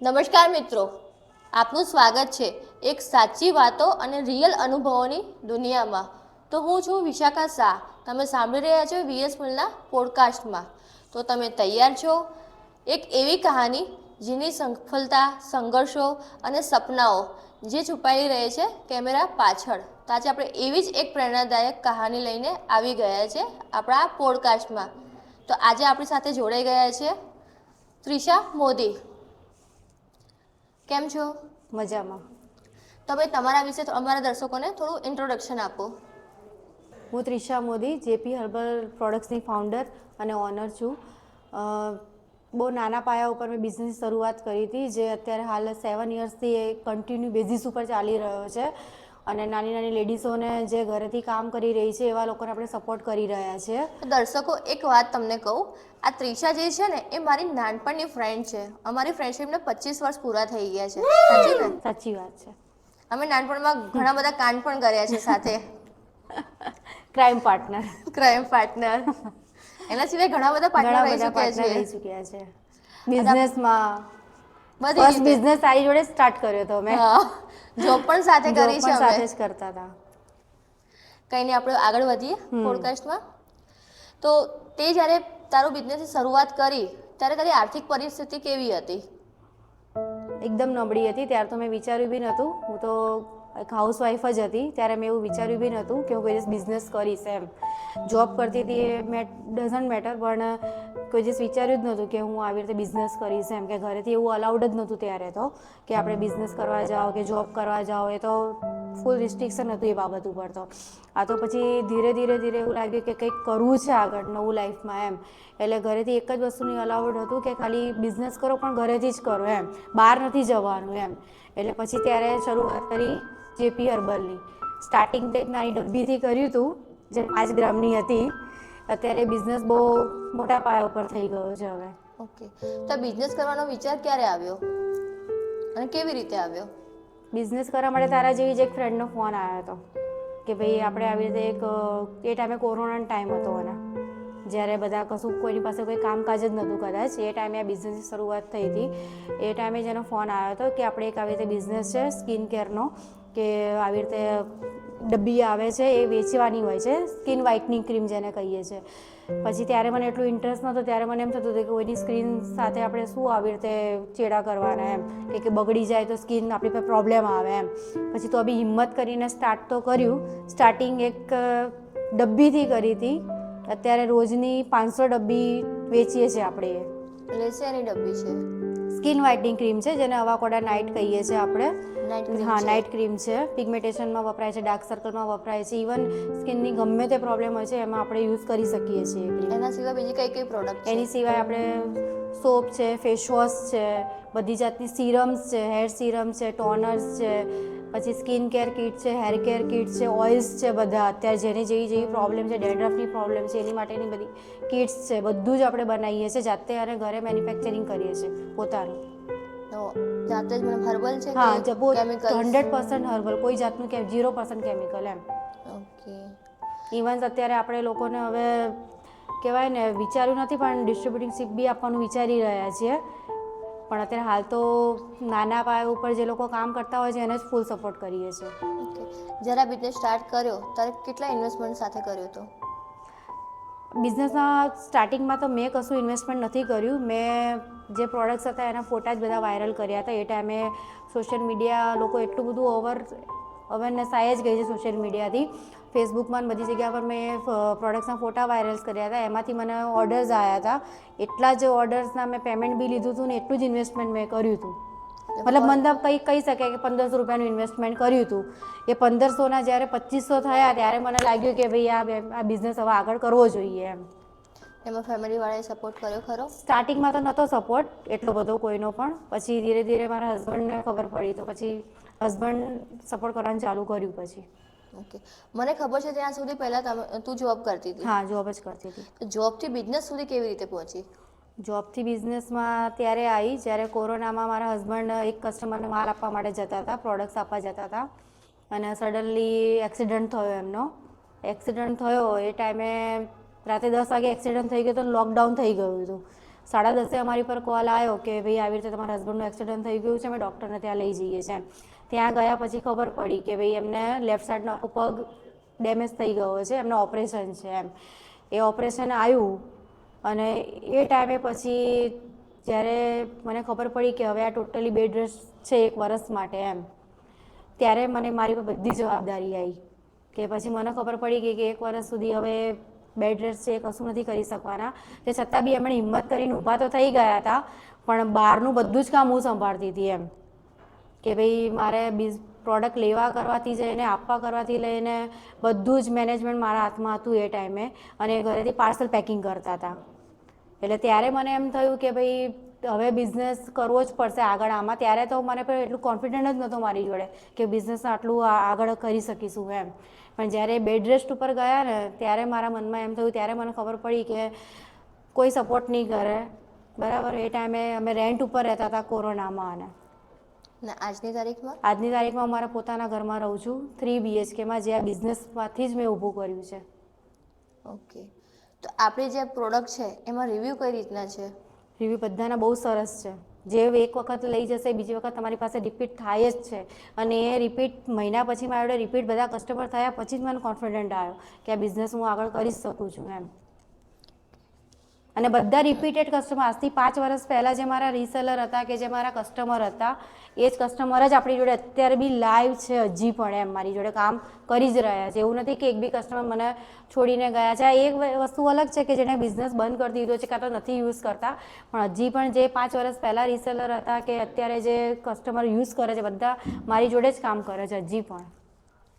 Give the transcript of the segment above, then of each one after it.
નમસ્કાર મિત્રો, આપનું સ્વાગત છે એક સાચી વાતો અને રિયલ અનુભવોની દુનિયામાં. તો હું છું વિશાખા શાહ. તમે સાંભળી રહ્યા છો વીએસ મિલના પોડકાસ્ટમાં. તો તમે તૈયાર છો એક એવી કહાની જેની સફળતા, સંઘર્ષો અને સપનાઓ જે છુપાઈ રહે છે કેમેરા પાછળ. તો આજે આપણે એવી જ એક પ્રેરણાદાયક કહાની લઈને આવી ગયા છે આપણા પોડકાસ્ટમાં. તો આજે આપણી સાથે જોડાઈ ગયા છે ત્રિષા મોદી. કેમ છો? મજામાં. તમે તમારા વિશે અમારા દર્શકોને થોડું ઇન્ટ્રોડક્શન આપો. હું ત્રિષા મોદી, જેપી હર્બલ પ્રોડક્ટ્સની ફાઉન્ડર અને ઓનર છું. બહુ નાના પાયા ઉપર મેં બિઝનેસની શરૂઆત કરી હતી, જે અત્યારે હાલ 7 યર્સથી એ કન્ટિન્યુ બેઝિસ ઉપર ચાલી રહ્યો છે. અને નાની નાની લેડીઝોને જે ઘરેથી કામ કરી રહી છે એવા લોકોને આપણે સપોર્ટ કરી રહ્યા છીએ. દર્શકો, એક વાત તમને કહું, આ ત્રિષા જે છે ને એ મારી નાનપણની ફ્રેન્ડ છે. અમારી ફ્રેન્ડશિપને 25 વર્ષ પૂરા થઈ ગયા છે. સાચી ને? સાચી વાત છે. અમે નાનપણમાં ઘણા બધા કાંડ પણ કર્યા છે સાથે. Crime partner. Crime partner. એના સિવાય ઘણા બધા પાર્ટનર રહી ચૂક્યા છે. બિઝનેસમાં બધી ફર્સ્ટ રીતે બિઝનેસ તારી જોડે સ્ટાર્ટ કર્યો હતો મેં. જોબ પણ સાથે કરી છે અમે. સાથે જ કરતા હતા. કંઈ નહીં, આપણે આગળ વધીએ પોડકાસ્ટમાં. તો તે જ્યારે તારું બિઝનેસની શરૂઆત કરી ત્યારે તારી આર્થિક પરિસ્થિતિ કેવી હતી? એકદમ નબળી હતી. ત્યારે તો મેં વિચાર્યું બી નહોતું. હું તો એક હાઉસવાઈફ જ હતી. ત્યારે મેં એવું વિચાર્યું બી નહોતું કે હું કોઈ દિવસ બિઝનેસ કરીશ એમ. જોબ કરતી હતી એ ડઝન્ટ મેટર, પણ કોઈ દિવસ વિચાર્યું જ નહોતું કે હું આવી રીતે બિઝનેસ કરીશ એમ. કે ઘરેથી એવું અલાઉડ જ નહોતું ત્યારે તો, કે આપણે બિઝનેસ કરવા જાઓ કે જોબ કરવા જાઓ. એ તો ફૂલ રિસ્ટ્રિક્શન હતું એ બાબત ઉપર તો. આ તો પછી ધીરે ધીરે એવું લાગ્યું કે કંઈક કરવું છે આગળ નવું લાઈફમાં એમ. એટલે ઘરેથી એક જ વસ્તુની અલાઉડ હતું કે ખાલી બિઝનેસ કરો, પણ ઘરેથી જ કરો એમ, બહાર નથી જવાનું એમ. એટલે પછી ત્યારે શરૂઆત કરી જેપી હર્બલની. સ્ટાર્ટિંગ તો એક નાની ડબ્બીથી કર્યું હતું, જે 5 ગ્રામની હતી. અત્યારે બિઝનેસ બહુ મોટા પાયા ઉપર થઈ ગયો છે હવે. ઓકે, તો બિઝનેસ કરવાનો વિચાર ક્યારે આવ્યો અને કેવી રીતે આવ્યો? બિઝનેસ કરવા માટે તારા જેવી જ એક ફ્રેન્ડનો ફોન આવ્યો હતો કે ભાઈ આપણે આવી રીતે એક, એ ટાઈમે કોરોનાનો ટાઈમ હતો અને જ્યારે બધા કશું કોઈની પાસે કોઈ કામકાજ જ નહોતું કદાચ. એ ટાઈમે આ બિઝનેસની શરૂઆત થઈ હતી. એ ટાઈમે જેનો ફોન આવ્યો હતો કે આપણે એક આવી રીતે બિઝનેસ છે સ્કિન કેરનો, કે આવી રીતે ડબ્બી આવે છે એ વેચવાની હોય છે, સ્કિન વ્હાઇટનિંગ ક્રીમ જેને કહીએ છીએ. પછી ત્યારે મને એટલું ઇન્ટરેસ્ટ નહોતો. ત્યારે મને એમ થતું હતું કે કોઈની સ્કિન સાથે આપણે શું આવી રીતે ચેડા કરવાના એમ, કે બગડી જાય તો સ્કિન આપણી પર પ્રોબ્લેમ આવે એમ. પછી તો બી હિંમત કરીને સ્ટાર્ટ તો કર્યું. સ્ટાર્ટિંગ એક ડબ્બીથી કરી હતી. અત્યારે રોજની 500 ડબ્બી વેચીએ છીએ આપણે. લેસેની ડબ્બી છે? સ્કિન વ્હાઇટનિંગ ક્રીમ છે, જેને અવાકોડા નાઇટ કહીએ છીએ આપણે. હા, નાઇટ ક્રીમ છે. પિગમેન્ટેશનમાં વપરાય છે, ડાર્ક સર્કલમાં વપરાય છે. ઇવન સ્કિનની ગમે તે પ્રોબ્લેમ હોય છે એમાં આપણે યુઝ કરી શકીએ છીએ. એના સિવાય બીજી કઈ પ્રોડક્ટ? એની સિવાય આપણે સોપ છે, ફેસ વોશ છે, બધી જાતની સિરમ્સ છે, હેર સિરમ છે, ટોનર્સ છે, પછી સ્કિન કેર કિટ છે, હેર કેર કિટ છે, ઓઇલ્સ છે. બધા અત્યારે જેની જેવી પ્રોબ્લેમ છે, ડેન્ડ્રફની પ્રોબ્લેમ છે, એની માટેની બધી કિટ્સ છે. બધું જ આપણે બનાવીએ છીએ જાતે અને ઘરે મેન્યુફેક્ચરિંગ કરીએ છીએ પોતાનું. જાતે જ મને હર્બલ છે? હા, 100% હર્બલ, કોઈ જાતનું 0% કેમિકલ એમ. ઓકે. ઇવન અત્યારે આપણે લોકોને હવે કહેવાય ને, વિચાર્યું નથી પણ ડિસ્ટ્રીબ્યુટિંગશીપ બી આપવાનું વિચારી રહ્યા છીએ. પણ અત્યારે હાલ તો નાના પાયા ઉપર જે લોકો કામ કરતા હોય છે એને જ ફૂલ સપોર્ટ કરીએ છીએ. ઓકે. જ્યારે આ બિઝનેસ સ્ટાર્ટ કર્યો ત્યારે કેટલા ઇન્વેસ્ટમેન્ટ સાથે કર્યો હતો? બિઝનેસના સ્ટાર્ટિંગમાં તો મેં કશું ઇન્વેસ્ટમેન્ટ નથી કર્યું. મેં જે પ્રોડક્ટ્સ હતા એના ફોટા જ બધા વાયરલ કર્યા હતા. એ ટાઈમે સોશિયલ મીડિયા લોકો એટલું બધું અવેરનેસ આવી જ ગઈ છે સોશિયલ મીડિયાથી. ફેસબુકમાં બધી જગ્યા પર મેં પ્રોડક્ટ્સના ફોટા વાયરલ્સ કર્યા હતા. એમાંથી મને ઓર્ડર્સ આવ્યા હતા. એટલા જ ઓર્ડર્સના મેં પેમેન્ટ બી લીધું હતું ને એટલું જ ઇન્વેસ્ટમેન્ટ મેં કર્યું હતું. મતલબ મતલબ કહી શકાય કે 1500 રૂપિયાનું ઇન્વેસ્ટમેન્ટ કર્યું હતું. એ 1500ના જ્યારે 2500 થયા ત્યારે મને લાગ્યું કે ભાઈ આ બિઝનેસ હવે આગળ કરવો જોઈએ એમ. એમાં ફેમિલીવાળાએ સપોર્ટ કર્યો ખરો? સ્ટાર્ટિંગમાં તો નહોતો સપોર્ટ એટલો બધો કોઈનો, પણ પછી ધીરે ધીરે મારા હસબન્ડને ખબર પડી તો પછી હસબન્ડ સપોર્ટ કરવાનું ચાલુ કર્યું પછી. ઓકે. મને ખબર છે ત્યાં સુધી પહેલાં તું જોબ કરતી હતી? હા, જોબ જ કરતી હતી. તો જોબથી બિઝનેસ સુધી કેવી રીતે પહોંચી? જોબથી બિઝનેસમાં ત્યારે આવી જ્યારે કોરોનામાં મારા હસબન્ડ એક કસ્ટમરને માલ આપવા માટે જતા હતા, પ્રોડક્ટ્સ આપવા જતા હતા, અને સડનલી એક્સિડન્ટ થયો એમનો. એક્સિડન્ટ થયો એ ટાઈમે રાતે 10 વાગે એક્સિડન્ટ થઈ ગયો તો લોકડાઉન થઈ ગયું હતું. 10:30 અમારી પર કોલ આવ્યો કે ભાઈ આવી રીતે તમારા હસબન્ડનું એક્સિડન્ટ થઈ ગયું છે, અમે ડૉક્ટરને ત્યાં લઈ જઈએ છીએ. ત્યાં ગયા પછી ખબર પડી કે ભાઈ એમને લેફ્ટ સાઈડનો પગ ડેમેજ થઈ ગયો છે, એમને ઓપરેશન છે એમ. એ ઓપરેશન આવ્યું અને એ ટાઈમે પછી જ્યારે મને ખબર પડી કે હવે આ ટોટલી બેડ રેસ્ટ છે 1 વર્ષ માટે એમ, ત્યારે મને મારી પર બધી જવાબદારી આવી કે પછી મને ખબર પડી ગઈ કે 1 વર્ષ સુધી હવે બેડ રેસ્ટ છે, કશું નથી કરી શકવાના. તે છતાં બી એમણે હિંમત કરીને ઊભા તો થઈ ગયા હતા, પણ બહારનું બધું જ કામ હું સંભાળતી હતી એમ કે ભાઈ મારે પ્રોડક્ટ લેવા કરવાથી જઈને આપવા કરવાથી લઈને બધું જ મેનેજમેન્ટ મારા હાથમાં હતું એ ટાઈમે. અને ઘરેથી પાર્સલ પેકિંગ કરતા હતા. એટલે ત્યારે મને એમ થયું કે ભાઈ હવે બિઝનેસ કરવો જ પડશે આગળ આમાં. ત્યારે તો મને પણ એટલું કોન્ફિડન્ટ જ નહોતો મારી જોડે કે બિઝનેસ આટલું આગળ કરી શકીશું એમ. પણ જ્યારે બેડ રેસ્ટ ઉપર ગયા ને ત્યારે મારા મનમાં એમ થયું, ત્યારે મને ખબર પડી કે કોઈ સપોર્ટ નહીં કરે, બરાબર. એ ટાઈમે અમે રેન્ટ ઉપર રહેતા હતા કોરોનામાં. અને આજની તારીખમાં હું મારા પોતાના ઘરમાં રહું છું 3 BHKમાં, જે આ બિઝનેસમાંથી જ મેં ઊભું કર્યું છે. ઓકે, તો આપણી જે પ્રોડક્ટ છે એમાં રિવ્યૂ કઈ રીતના છે? રિવ્યૂ બધાના બહુ સરસ છે. જે એક વખત લઈ જશે બીજી વખત તમારી પાસે રિપીટ થાય જ છે. અને એ રિપીટ મહિના પછી મારા જોડે રિપીટ બધા કસ્ટમર થયા પછી જ મને કોન્ફિડન્ટ આવ્યો કે આ બિઝનેસ હું આગળ કરી શકું છું એમ. અને બધા રિપીટેડ કસ્ટમર, આજથી 5 વર્ષ પહેલાં જે મારા રીસેલર હતા કે જે મારા કસ્ટમર હતા એ જ કસ્ટમર જ આપણી જોડે અત્યારે બી લાઈવ છે, હજી પણ એમ મારી જોડે કામ કરી જ રહ્યા છે. એવું નથી કે એક બી કસ્ટમર મને છોડીને ગયા છે. એક વસ્તુ અલગ છે કે જેને બિઝનેસ બંધ કરી દીધો છે કાં તો નથી યુઝ કરતા, પણ હજી પણ જે 5 વર્ષ પહેલાં રીસેલર હતા કે અત્યારે જે કસ્ટમર યુઝ કરે છે બધા મારી જોડે જ કામ કરે છે હજી પણ.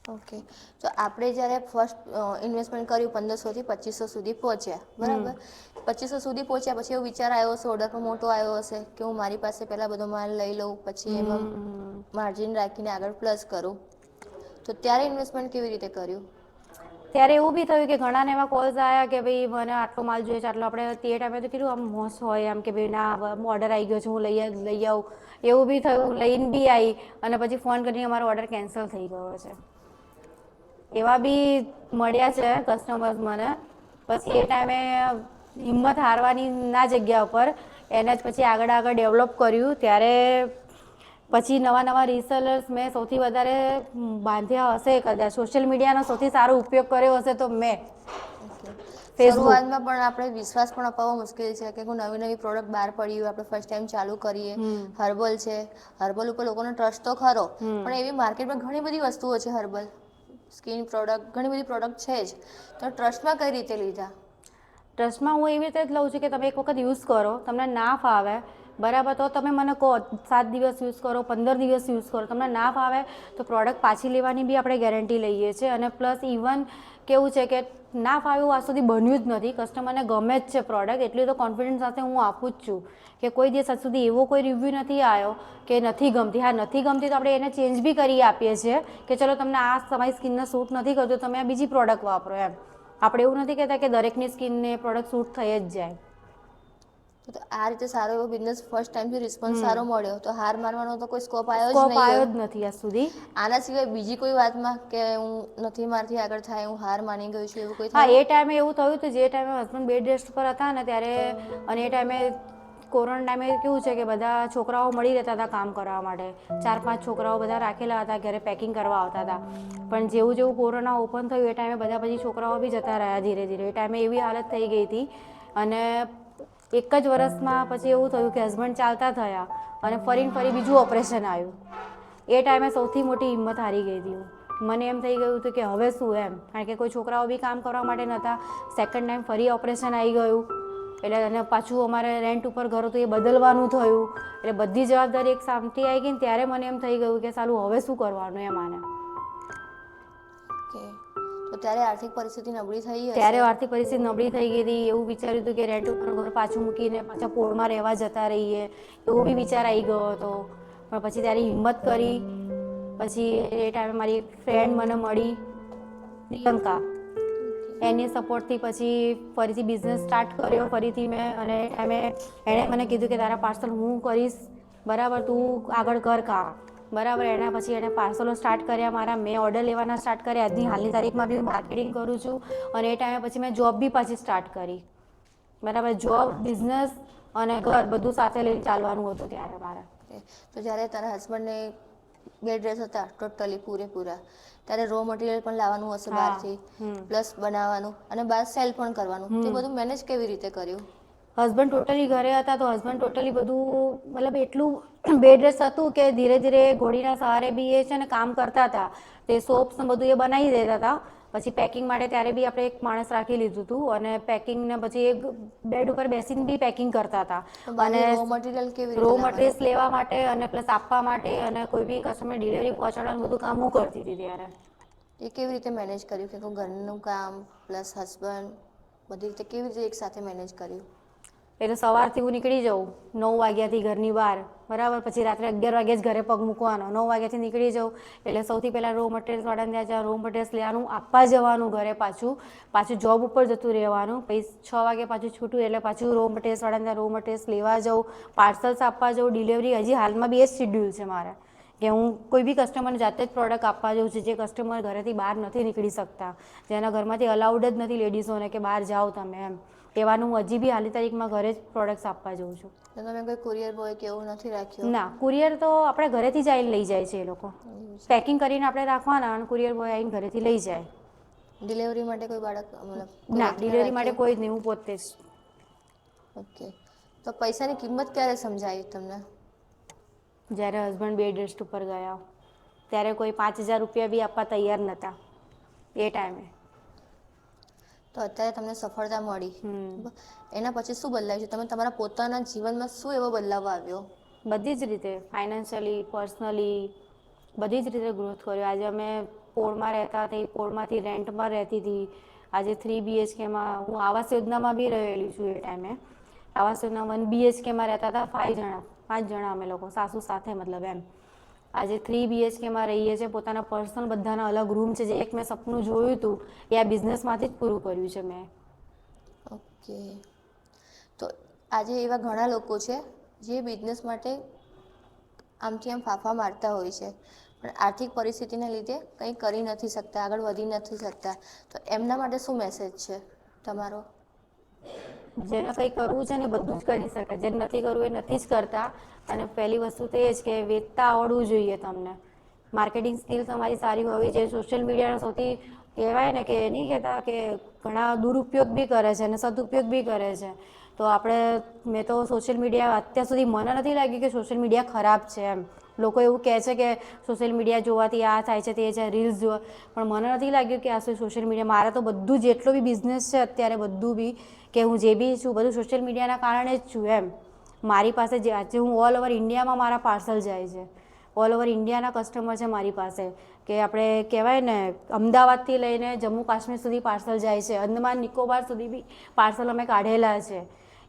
ઓકે, તો આપણે જ્યારે ફર્સ્ટ ઇન્વેસ્ટમેન્ટ કર્યું 1500 થી 2500 સુધી પહોંચ્યા, બરાબર. 2500 સુધી પહોંચ્યા પછી એવો વિચાર આવ્યો હશે, ઓર્ડર પણ મોટો આવ્યો હશે કે હું મારી પાસે પહેલાં બધો માલ લઈ લઉં, પછી એમાં માર્જિન રાખીને આગળ પ્લસ કરું. તો ત્યારે ઇન્વેસ્ટમેન્ટ કેવી રીતે કર્યું? ત્યારે એવું બી થયું કે ઘણાને એવા કોલ્સ આવ્યા કે ભાઈ મને આટલો માલ જોઈએ છે, આટલો. આપણે તે ટાઈમે તો કેટલું આમ મોસ હોય એમ કે ભાઈ ના ઓર્ડર આવી ગયો છે, હું લઈ આવું. એવું બી થયું, લઈને બી આવી અને પછી ફોન કરીને અમારો ઓર્ડર કેન્સલ થઈ ગયો છે. એવા બી મળ્યા છે કસ્ટમર્સ મને. પછી એ ટાઈમે હિંમત હારવાની ના જગ્યા ઉપર એને જ પછી આગળ ડેવલપ કર્યું. ત્યારે પછી નવા રીસેલર્સ મેં સૌથી વધારે બાંધ્યા હશે કદાચ, સોશિયલ મીડિયાનો સૌથી સારો ઉપયોગ કર્યો હશે તો મેં. શરૂઆતમાં પણ આપણે વિશ્વાસ પણ અપાવવો મુશ્કેલ છે કે હું નવી પ્રોડક્ટ બહાર પડી હોય, આપણે ફર્સ્ટ ટાઈમ ચાલુ કરીએ. હર્બલ છે, હર્બલ ઉપર લોકોનો ટ્રસ્ટ તો ખરો, પણ એવી માર્કેટમાં ઘણી બધી વસ્તુઓ છે હર્બલ સ્કિન પ્રોડક્ટ, ઘણી બધી પ્રોડક્ટ છે જ. તો ટ્રસ્ટમાં કઈ રીતે લીધા? ટ્રસ્ટમાં હું એવી રીતે જ લઉં છું કે તમે એક વખત યુઝ કરો, તમને ના ફાવે બરાબર તો તમે મને કહો 7 દિવસ યુઝ કરો, 15 દિવસ યુઝ કરો. તમને ના ફાવે તો પ્રોડક્ટ પાછી લેવાની બી આપણે ગેરંટી લઈએ છીએ. અને પ્લસ ઇવન કેવું છે કે ના ફાવ્યું આજ સુધી બન્યું જ નથી, કસ્ટમરને ગમે જ છે પ્રોડક્ટ, એટલું તો કોન્ફિડન્સ સાથે હું આપું જ છું કે કોઈ દિવસ આજ સુધી એવો કોઈ રિવ્યૂ નથી આવ્યો કે નથી ગમતી. હા, નથી ગમતી તો આપણે એને ચેન્જ બી કરી આપીએ છીએ કે ચલો તમને આ તમારી સ્કિનને સૂટ નથી કરતું, તમે આ બીજી પ્રોડક્ટ વાપરો એમ. આપણે એવું નથી કહેતા કે દરેકની સ્કિનને પ્રોડક્ટ સૂટ થઈ જ જાય. તો આ રીતે સારો એવો બિઝનેસ ફર્સ્ટ ટાઈમથી રિસ્પોન્સ સારો મળ્યો, તો હાર મારવાનો તો કોઈ સ્કોપ આવ્યો જ નથી આજ સુધી. આના સિવાય બીજી કોઈ વાતમાં કે હું નથી મારથી આગળ થાય, હું હાર માની ગયું છું, એવું કોઈ? હા, એ ટાઈમે એવું થયું હતું જે ટાઈમે હસબન્ડ બેડ રેસ્ટ પર હતા ને ત્યારે. અને એ ટાઈમે કોરોના ટાઈમે કેવું છે કે બધા છોકરાઓ મળી રહેતા હતા કામ કરવા માટે. 4-5 છોકરાઓ બધા રાખેલા હતા, ઘરે પેકિંગ કરવા આવતા હતા. પણ જેવું કોરોના ઓપન થયું એ ટાઈમે બધા પછી છોકરાઓ બી જતા રહ્યા ધીરે ધીરે. એ ટાઈમે એવી હાલત થઈ ગઈ હતી. અને એક જ વર્ષમાં પછી એવું થયું કે હસબન્ડ ચાલતા થયા અને ફરી બીજું ઓપરેશન આવ્યું. એ ટાઈમે સૌથી મોટી હિંમત હારી ગઈ હતી. મને એમ થઈ ગયું હતું કે હવે શું એમ, કારણ કે કોઈ છોકરાઓ બી કામ કરવા માટે નહોતા. સેકન્ડ ટાઈમ ફરી ઓપરેશન આવી ગયું એટલે અને પાછું અમારે રેન્ટ ઉપર ઘર હતું એ બદલવાનું થયું. એટલે બધી જવાબદારી એક સામટી આવી ગઈ ને ત્યારે મને એમ થઈ ગયું કે સાલું હવે શું કરવાનું એમ આને. તો ત્યારે આર્થિક પરિસ્થિતિ નબળી થઈ હશે. ત્યારે આર્થિક પરિસ્થિતિ નબળી થઈ ગઈ હતી. એવું વિચાર્યું હતું કે રેન્ટ ઉપર ઘર પાછું મૂકીને પાછા પોળમાં રહેવા જતા રહીએ, એવો બી વિચાર આવી ગયો હતો. પણ પછી ત્યારે હિંમત કરી. પછી એ ટાઈમે મારી એક ફ્રેન્ડ મને મળી, પ્રિયંકા. એની સપોર્ટથી પછી ફરીથી બિઝનેસ સ્ટાર્ટ કર્યો ફરીથી મેં. અને એણે મને કીધું કે તારા પાર્સલ હું કરીશ, બરાબર, તું આગળ કર કામ, બરાબર. એના પછી એણે પાર્સલો સ્ટાર્ટ કર્યા મારા, મેં ઓર્ડર લેવાના સ્ટાર્ટ કર્યા. આજની હાલની તારીખમાં બી માર્કેટિંગ કરું છું. અને એ ટાઈમે પછી મેં જોબ બી પાછી સ્ટાર્ટ કરી, બરાબર. જોબ બિઝનેસ અને ઘર બધું સાથે લઈને ચાલવાનું હતું ત્યારે મારે. તો જ્યારે તારા હસબન્ડને બે ડ્રેસ હતા ટોટલી પૂરેપૂરા, ત્યારે રો મટીરિયલ પણ લાવવાનું હશે બહારથી, પ્લસ બનાવવાનું અને બહાર સેલ પણ કરવાનું, તે બધું મેનેજ કેવી રીતે કર્યું? હસબન્ડ ટોટલી ઘરે હતા તો હસબન્ડ ટોટલી બધું મતલબ એટલું બેડ રેસ્ટ હતું કે ધીરે ધીરે ઘોડીના સહારે બી એ છે ને કામ કરતા હતા. તે સોપ્સ ને બધું એ બનાવી દેતા હતા. પછી પેકિંગ માટે ત્યારે બી આપણે એક માણસ રાખી લીધું હતું અને પેકિંગને પછી એક બેડ ઉપર બેસીને બી પેકિંગ કરતા હતા. અને રો મટીરિયલ કેવી રો રીતે લાવવાનું? મટીરિયલ્સ લેવા માટે અને પ્લસ આપવા માટે અને કોઈ બી કસ્ટમર ડિલિવરી પહોંચાડવાનું બધું કામ હું કરતી હતી ત્યારે. એ કેવી રીતે મેનેજ કર્યું કે ઘરનું કામ પ્લસ હસબન્ડ બધી રીતે કેવી રીતે એક સાથે મેનેજ કર્યું? એટલે સવારથી હું નીકળી જાઉં 9 વાગ્યાથી ઘરની બહાર, બરાબર, પછી રાત્રે 11 વાગે જ ઘરે પગ મૂકવાનો. 9 વાગ્યાથી નીકળી જાઉં એટલે સૌથી પહેલાં રો મટીરિયલ્સ વાળાને ત્યાં જવાનું, રો મટીરિયલ્સ લેવાનું, આપવા જવાનું ઘરે પાછું જોબ ઉપર જતું રહેવાનું. પછી 6 વાગે પાછું છૂટું એટલે પાછું રો મટીરિયલ્સ વાળાને ત્યાં રો મટીરિયલ્સ લેવા જાઉં, પાર્સલ્સ આપવા જાઉં, ડિલિવરી. હજી હાલમાં બી એ જ શિડ્યુલ છે મારે કે હું કોઈ બી કસ્ટમરને જાતે જ પ્રોડક્ટ આપવા જાઉં છું. જે કસ્ટમર ઘરેથી બહાર નથી નીકળી શકતા, જેના ઘરમાંથી અલાઉડ જ નથી લેડીઝોને કે બહાર જાઓ તમે એમ, એવાનું હું હજી બી હાલની તારીખમાં ઘરે જ પ્રોડક્ટ્સ આપવા જાઉં છું. તો તમે કોઈ કુરિયર બોય કે એવું નથી રાખ્યો? ના, કુરિયર તો આપણે ઘરેથી જ આવીને લઈ જાય છે એ લોકો. પેકિંગ કરીને આપણે રાખવાના અને કુરિયર બોય આવીને ઘરેથી લઈ જાય. ડિલિવરી માટે કોઈ બાળક મતલબ કોઈ ના, વ્યક્તિને ડિલિવરી માટે રાખ્યો? કોઈ જ નહીં, હું પોતે જ. ઓકે, તો પૈસાની કિંમત ક્યારે સમજાવી તમને? જ્યારે હસબન્ડ બેડ રેસ્ટ ઉપર ગયા ત્યારે કોઈ 5,000 રૂપિયા બી આપવા તૈયાર નહોતા એ ટાઈમે. તો અત્યારે તમને સફળતા મળી, એના પછી શું બદલાયું છે? તમે તમારા પોતાના જીવનમાં શું એવો બદલાવ આવ્યો? બધી જ રીતે, ફાઇનાન્શિયલી, પર્સનલી, બધી જ રીતે ગ્રોથ કર્યો. આજે અમે પોળમાં રહેતા હતી, પોળમાંથી રેન્ટમાં રહેતી હતી. આજે 3 BHKમાં હું આવાસ યોજનામાં બી રહેલી છું એ ટાઈમે. આવાસ યોજના 1 BHKમાં રહેતા હતા 5 જણા અમે લોકો, સાસુ સાથે મતલબ એમ. આજે 3 BHKમાં રહીએ છીએ. પોતાના પર્સનલ બધાના અલગ રૂમ છે. જે એક મેં સપનું જોયું હતું એ આ બિઝનેસમાંથી જ પૂરું કર્યું છે મેં. ઓકે, તો આજે એવા ઘણા લોકો છે જે બિઝનેસ માટે આમથી આમ ફાંફા મારતા હોય છે, પણ આર્થિક પરિસ્થિતિને લીધે કંઈ કરી નથી શકતા, આગળ વધી નથી શકતા. તો એમના માટે શું મેસેજ છે તમારો? જેને કંઈ કરવું છે ને બધું જ કરી શકે, જેને નથી કરવું એ નથી જ કરતા. અને પહેલી વસ્તુ તો એ જ કે વેચતા આવડવું જોઈએ તમને. માર્કેટિંગ સ્કિલ તમારી સારી હોવી જોઈએ. સોશિયલ મીડિયાનો સૌથી કહેવાય ને કે નહીં કહેતા કે ઘણા દુરુપયોગ બી કરે છે અને સદુપયોગ બી કરે છે. તો મેં તો સોશિયલ મીડિયા અત્યાર સુધી મને નથી લાગ્યું કે સોશિયલ મીડિયા ખરાબ છે એમ. લોકો એવું કહે છે કે સોશિયલ મીડિયા જોવાથી આ થાય છે, તે છે, રીલ્સ જોવા, પણ મને નથી લાગ્યું કે આ સોશિયલ મીડિયા, મારે તો બધું જેટલો બી બિઝનેસ છે અત્યારે બધું બી કે હું જે બી છું બધું સોશિયલ મીડિયાના કારણે જ છું એમ. મારી પાસે આજે હું ઓલ ઓવર ઇન્ડિયામાં મારા પાર્સલ જાય છે. ઓલ ઓવર ઇન્ડિયાના કસ્ટમર છે મારી પાસે, કે આપણે કહેવાય ને અમદાવાદથી લઈને જમ્મુ કાશ્મીર સુધી પાર્સલ જાય છે. અંદમાન નિકોબાર સુધી બી પાર્સલ અમે કાઢેલા છે.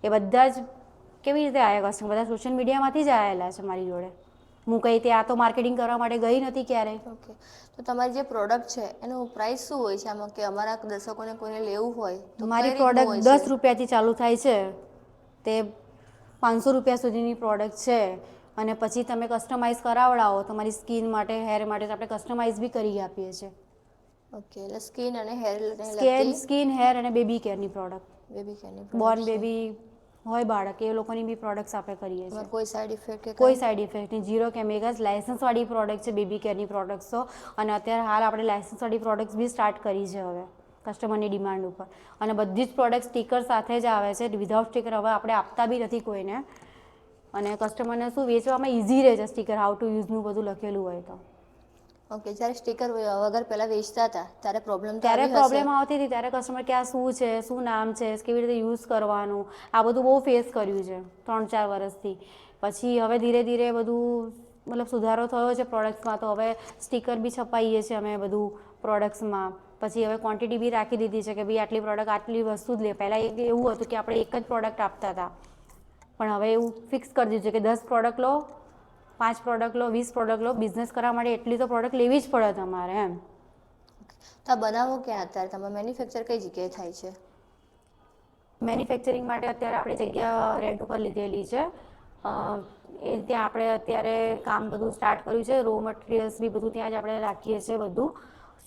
એ બધા જ કેવી રીતે આવ્યા કસ્ટમર? બધા સોશિયલ મીડિયામાંથી જ આવેલા છે મારી જોડે. હું કંઈ ત્યાં તો માર્કેટિંગ કરવા માટે ગઈ નથી ક્યારેય. ઓકે, તો તમારી જે પ્રોડક્ટ છે એનું પ્રાઇસ શું હોય છે આમાં, કે અમારા દર્શકોને કોઈને લેવું હોય તો મારી કઈ રીતનું પ્રોડક્ટ હોય છે? 10 રૂપિયાથી ચાલુ થાય છે, તે 500 રૂપિયા સુધીની પ્રોડક્ટ છે. અને પછી તમે કસ્ટમાઇઝ કરાવડાવો તમારી સ્કિન માટે, હેર માટે, તો આપણે કસ્ટમાઇઝ બી કરી આપીએ છીએ. ઓકે, એટલે સ્કિન અને હેરને લગતી સ્કિન, હેર અને બેબી કેરની પ્રોડક્ટ. બેબી કેરની બોર્ન પ્રોડક્ટ છે. બેબી હોય બાળક, એ લોકોની બી પ્રોડક્ટ્સ આપણે કરીએ છીએ. એમાં કોઈ સાઈડ ઇફેક્ટ કે કોઈ કાંઈ? સાઈડ ઇફેક્ટ નહીં, 0 કેમિકલ્સ, લાયસન્સવાળી પ્રોડક્ટ છે બેબી કેરની પ્રોડક્ટ્સ તો. અને અત્યારે હાલ આપણે લાયસન્સવાળી પ્રોડક્ટ્સ બી સ્ટાર્ટ કરી છે હવે કસ્ટમરની ડિમાન્ડ ઉપર. અને બધી જ પ્રોડક્ટ સ્ટીકર સાથે જ આવે છે. વિધાઉટ સ્ટીકર હવે આપણે આપતા બી નથી કોઈને. અને કસ્ટમરને શું વેચવામાં ઇઝી રહે છે સ્ટીકર હાઉ ટુ યુઝનું બધું લખેલું હોય તો. ઓકે, જ્યારે સ્ટીકર વગર પહેલાં વેચતા હતા ત્યારે પ્રોબ્લેમ તો ત્યારે આવી હશે? પ્રોબ્લેમ આવતી હતી, ત્યારે કસ્ટમર કે આ શું છે, શું નામ છે, કેવી રીતે યુઝ કરવાનું, આ બધું બહુ ફેસ કર્યું છે 3-4 વર્ષથી. પછી હવે ધીરે ધીરે બધું મતલબ સુધારો થયો છે પ્રોડક્ટ્સમાં. તો હવે સ્ટીકર બી છપાઈએ છીએ અમે બધું પ્રોડક્ટ્સમાં. પછી હવે ક્વોન્ટિટી બી રાખી દીધી છે કે ભાઈ આટલી પ્રોડક્ટ આટલી વસ્તુ જ લે. પહેલાં એવું હતું કે આપણે એક જ પ્રોડક્ટ આપતા હતા, પણ હવે એવું ફિક્સ કરી દીધું છે કે 10 પ્રોડક્ટ લો, 5 પ્રોડક્ટ લો, 20 પ્રોડક્ટ લો. બિઝનેસ કરવા માટે એટલી તો પ્રોડક્ટ લેવી જ પડે તમારે એમ. તો આ બનાવો ક્યાં અત્યારે? તમારે મેન્યુફેક્ચર કઈ જગ્યાએ થાય છે? મેન્યુફેક્ચરિંગ માટે અત્યારે આપણે જગ્યા રેન્ટ ઉપર લીધેલી છે. ત્યાં આપણે અત્યારે કામ બધું સ્ટાર્ટ કર્યું છે. રો મટીરિયલ્સ બી બધું ત્યાં જ આપણે રાખીએ છીએ બધું.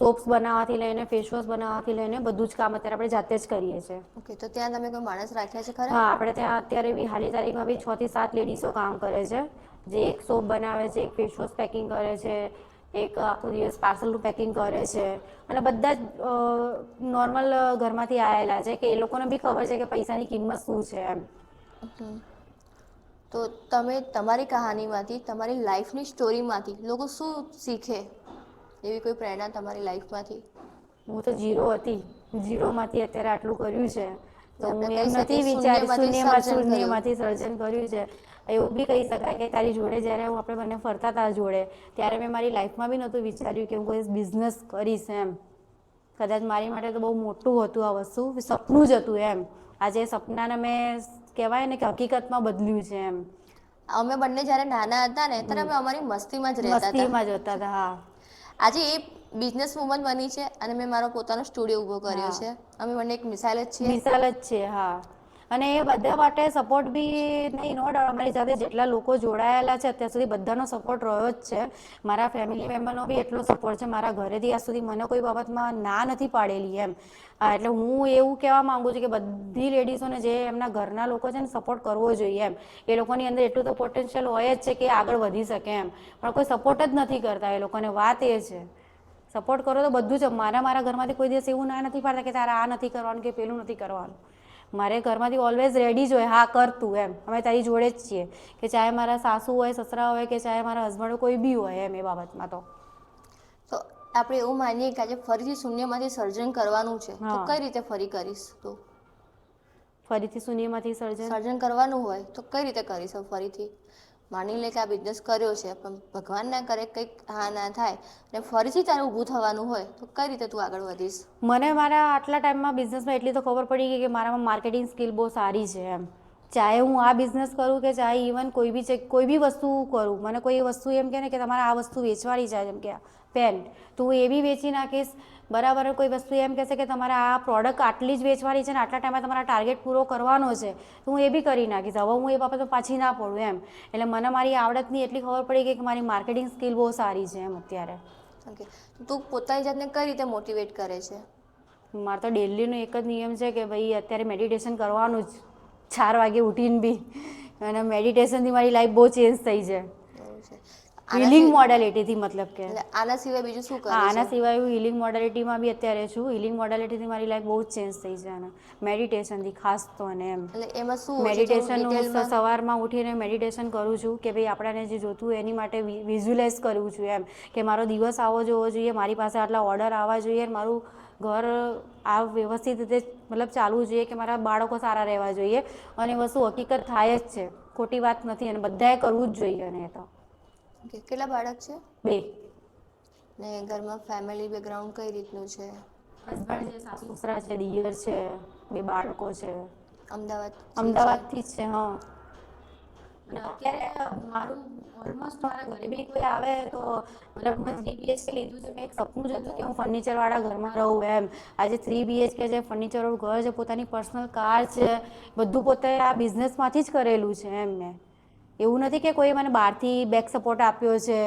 સોપ્સ બનાવવાથી લઈને ફેસ વોશ બનાવવાથી લઈને બધું જ કામ અત્યારે આપણે જાતે જ કરીએ છીએ. ઓકે, તો ત્યાં તમે કોઈ માણસ રાખ્યા છે ખરા? હા, આપણે ત્યાં અત્યારે બી હાલની તારીખમાં બી 6 થી 7 લેડીઝો કામ કરે છે, જે એક સોપ બનાવે છે, એક ફેસ વોશ પેકિંગ કરે છે, એક આખો દિવસ પાર્સલનું પેકિંગ કરે છે, અને બધા જ નોર્મલ ઘરમાંથી આવેલા છે કે એ લોકોને બી ખબર છે કે પૈસાની કિંમત શું છે એમ. તો તમે તમારી કહાનીમાંથી, તમારી લાઈફની સ્ટોરીમાંથી લોકો શું શીખે, એવી કોઈ પ્રેરણા તમારી લાઈફમાંથી? હું તો ઝીરો હતી, ઝીરોમાંથી અત્યારે આટલું કર્યું છે, તો આપણે હું કહી એમ નથી શકીએ વિચારી સર્જન કર્યું. શૂન્યમાંથી સર્જન કર્યું છે. એવું બી કહી શકાય કે તારી જોડે જ્યારે આપણે બંને ફરતા હતા જોડે, ત્યારે મેં મારી લાઈફમાં બી નહોતું વિચાર્યું કે હું કોઈ બિઝનેસ કરીશ એમ. કદાચ મારી માટે તો બહુ મોટું હતું આ વસ્તુ, સપનું જ હતું એમ. આજે સપનાને મેં કહેવાય ને કે હકીકતમાં બદલ્યું છે એમ. અમે બંને જ્યારે નાના હતા ને ત્યારે અમે અમારી મસ્તીમાં જ રહેતા હતા. મસ્તીમાં જ હતા, હા. આજે એ બિઝનેસ વુમન બની છે અને મેં મારો પોતાનો સ્ટુડિયો ઊભો કર્યો છે. અમે બંને એક મિસાલ જ છીએ. મિસાલ જ છે, હા. અને એ બધા માટે સપોર્ટ બી નહીં, નો ડાઉટ અમારી સાથે જેટલા લોકો જોડાયેલા છે અત્યાર સુધી બધાનો સપોર્ટ રહ્યો જ છે. મારા ફેમિલી મેમ્બરનો બી એટલો સપોર્ટ છે, મારા ઘરેથી આજ સુધી મને કોઈ બાબતમાં ના નથી પાડેલી એમ. એટલે હું એવું કહેવા માંગુ છું કે બધી લેડીઝોને જે એમના ઘરના લોકો છે ને સપોર્ટ કરવો જોઈએ એમ. એ લોકોની અંદર એટલું તો પોટેન્શિયલ હોય જ છે કે આગળ વધી શકે એમ, પણ કોઈ સપોર્ટ જ નથી કરતા એ લોકોને. વાત એ છે, સપોર્ટ કરો તો બધું જ. મારા ઘરમાંથી કોઈ દિવસ એવું ના નથી પાડતા કે તારે આ નથી કરવાનું કે પેલું નથી કરવાનું. મારે ઘરમાંથી ઓલવેઝ રેડી જ હોય, હા કર તું એમ, અમે તારી જોડે જ છીએ. કે ચાહે મારા સાસુ હોય, સસરા હોય, કે ચાહે મારા હસબન્ડ હોય, કોઈ બી હોય એમ એ બાબતમાં તો. તો આપણે એવું માનીએ કે આજે ફરીથી શૂન્યમાંથી સર્જન કરવાનું છે, તો હા, કઈ રીતે ફરી કરીશ તું? ફરીથી શૂન્યમાંથી સર્જન કરવાનું હોય તો કઈ રીતે કરીશ ફરીથી? માની લે કે આ બિઝનેસ કર્યો છે, પણ ભગવાન ના કરે કંઈક હા ના થાય અને ફરીથી તારે ઊભું થવાનું હોય, તો કઈ રીતે તું આગળ વધીશ? મને મારા આટલા ટાઈમમાં બિઝનેસમાં એટલી તો ખબર પડી ગઈ કે મારામાં માર્કેટિંગ સ્કિલ બહુ સારી છે એમ. ચાહે હું આ બિઝનેસ કરું કે ચાહે ઇવન કોઈ બી વસ્તુ કરું, મને કોઈ વસ્તુ એમ કહે ને કે તમારે આ વસ્તુ વેચવાની છે, જેમ કે પેન, તો હું એ બી વેચી નાખીશ. બરાબર, કોઈ વસ્તુ એમ કહેશે કે તમારે આ પ્રોડક્ટ આટલી જ વેચવાની છે ને આટલા ટાઈમમાં તમારા ટાર્ગેટ પૂરો કરવાનો છે, તો હું એ બી કરી નાખીશ. હવે હું એ બાબતમાં પાછી ના પડું એમ. એટલે મને મારી આવડતની એટલી ખબર પડી ગઈ કે મારી માર્કેટિંગ સ્કિલ બહુ સારી છે એમ અત્યારે. ઓકે, તું પોતાની જાતને કઈ રીતે મોટિવેટ કરે છે? મારે તો ડેલીનો એક જ નિયમ છે કે ભાઈ અત્યારે મેડિટેશન કરવાનું જ, 4 વાગે ઉઠીને બી. અને મેડિટેશનથી મારી લાઈફ બહુ ચેન્જ થઈ છે. એવું છે. હિલિંગ મોડેલિટીથી, મતલબ કે એટલે આના સિવાય બીજું શું કરે હા, છે? આના સિવાય હું હિલિંગ મોડેલિટીમાં બી અત્યારે છું. હિલિંગ મોડેલિટીથી મારી લાઈફ બહુ જ ચેન્જ થઈ છે. અને મેડિટેશનથી ખાસ તો, અને એમ એટલે એમાં શું હોય છે થોડું મેડિટેશન હું ડિટેલમાં? સવારમાં ઉઠીને મેડિટેશન કરું છું કે ભાઈ આપણને જે જોતું હોય એની માટે વિઝ્યુલાઇઝ કરું છું એમ, કે મારો દિવસ આવો જોવો જોઈએ, મારી પાસે આટલા ઓર્ડર આવવા જોઈએ, મારું ઘર આ વ્યવસ્થિત રીતે મતલબ ચાલવું જોઈએ, કે મારા બાળકો સારા રહેવા જોઈએ. અને વસ્તુ હકીકત થાય જ છે, ખોટી વાત નથી, અને બધાએ કરવું જ જોઈએ. અને એ તો કેટલા બાળક છે? 2. ને ઘરમાં ફેમિલી બેકગ્રાઉન્ડ કઈ રીતનું છે? હસબન્ડ છે, સાસુ સસરા છે, દિયર છે, 2 બાળકો છે. અમદાવાદથી છે? અમદાવાદથી જ છે, હા. અને અત્યારે મારું ઓલમોસ્ટ મારા ઘરે બી કોઈ આવે તો મતલબ મેં 3 BHK લીધું છે. મેં એક સપનું જ હતું કે હું ફર્નિચરવાળા ઘરમાં રહું એમ. આજે 3 BHK છે, ફર્નિચરવાળું ઘર છે, પોતાની પર્સનલ કાર છે, બધું પોતે આ બિઝનેસમાંથી જ કરેલું છે એમ. મેં એવું નથી કે કોઈ મને બહારથી બેક સપોર્ટ આપ્યો છે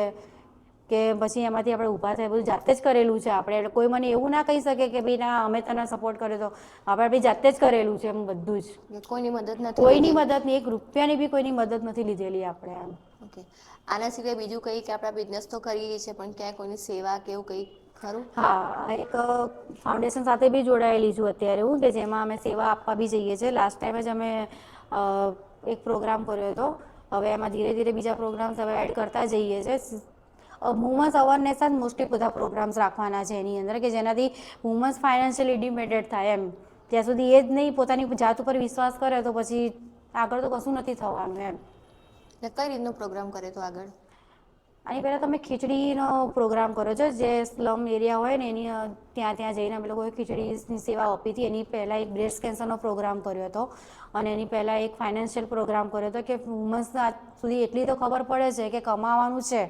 કે પછી એમાંથી આપણે ઊભા થાય, બધું જાતે જ કરેલું છે આપણે. એટલે કોઈ મને એવું ના કહી શકે કે ભાઈ ના અમે તને સપોર્ટ કર્યો તો. આપણે બી જાતે જ કરેલું છે એમ બધું જ. કોઈની મદદ નથી કોઈની લીધી? મદદ નહીં, 1 રૂપિયાની બી કોઈની મદદ નથી લીધેલી આપણે એમ. ઓકે, આના સિવાય બીજું કંઈ કે આપણા બિઝનેસ તો કરીએ છીએ, પણ ક્યાંય કોઈની સેવા કે એવું કંઈ ખરું? હા, એક ફાઉન્ડેશન સાથે બી જોડાયેલી છું અત્યારે હું, કે જેમાં અમે સેવા આપવા બી જઈએ છીએ. લાસ્ટ ટાઈમ જ અમે એક પ્રોગ્રામ કર્યો હતો. હવે એમાં ધીરે ધીરે બીજા પ્રોગ્રામ્સ હવે એડ કરતા જઈએ છીએ. વુમન્સ અવેરનેસ જ મોસ્ટલી બધા પ્રોગ્રામ્સ રાખવાના છે એની અંદર, કે જેનાથી વુમન્સ ફાઇનાન્શિયલી ઇન્ડિપેન્ડન્ટ થાય એમ. ત્યાં સુધી એ જ નહીં પોતાની જાત ઉપર વિશ્વાસ કરે તો પછી આગળ તો કશું નથી થવાનું એમ. એટલે કઈ રીતનો પ્રોગ્રામ કર્યો તો આગળ? આની પહેલાં તમે ખીચડીનો પ્રોગ્રામ કર્યો છે, જે સ્લમ એરિયા હોય ને એની ત્યાં જઈને અમે લોકોએ ખીચડીની સેવા આપી હતી. એની પહેલાં એક બ્રેસ્ટ કેન્સરનો પ્રોગ્રામ કર્યો હતો, અને એની પહેલાં એક ફાઇનાન્શિયલ પ્રોગ્રામ કર્યો હતો, કે વુમન્સને આજ સુધી એટલી તો ખબર પડે છે કે કમાવાનું છે,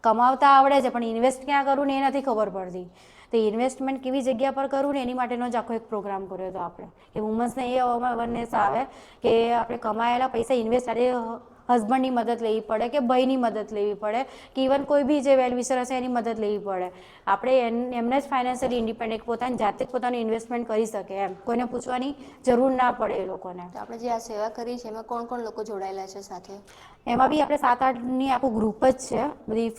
કમાવતા આવડે છે, પણ ઇન્વેસ્ટ ક્યાં કરવું ને એ નથી ખબર પડતી. તો ઇન્વેસ્ટમેન્ટ કેવી જગ્યા પર કરવું ને એની માટેનો જ આખો એક પ્રોગ્રામ કર્યો હતો આપણે, કે વુમન્સને એ અવેરનેસ આવે કે આપણે કમાયેલા પૈસા ઇન્વેસ્ટ આજે હસબન્ડની મદદ લેવી પડે કે ભાઈની મદદ લેવી પડે કે ઇવન કોઈ બી જે વેલ વિશર હશે એની મદદ લેવી પડે. આપણે એમને જ ફાઇનાન્શિયલી ઇન્ડિપેન્ડન્ટ પોતાની જાતે જ પોતાનું ઇન્વેસ્ટમેન્ટ કરી શકે એમ, કોઈને પૂછવાની જરૂર ના પડે એ લોકોને. તો આપણે જે આ સેવા કરી છે એમાં કોણ કોણ લોકો જોડાયેલા છે સાથે? એમાં બી આપણે 7-8ની આખું ગ્રુપ જ છે, બધી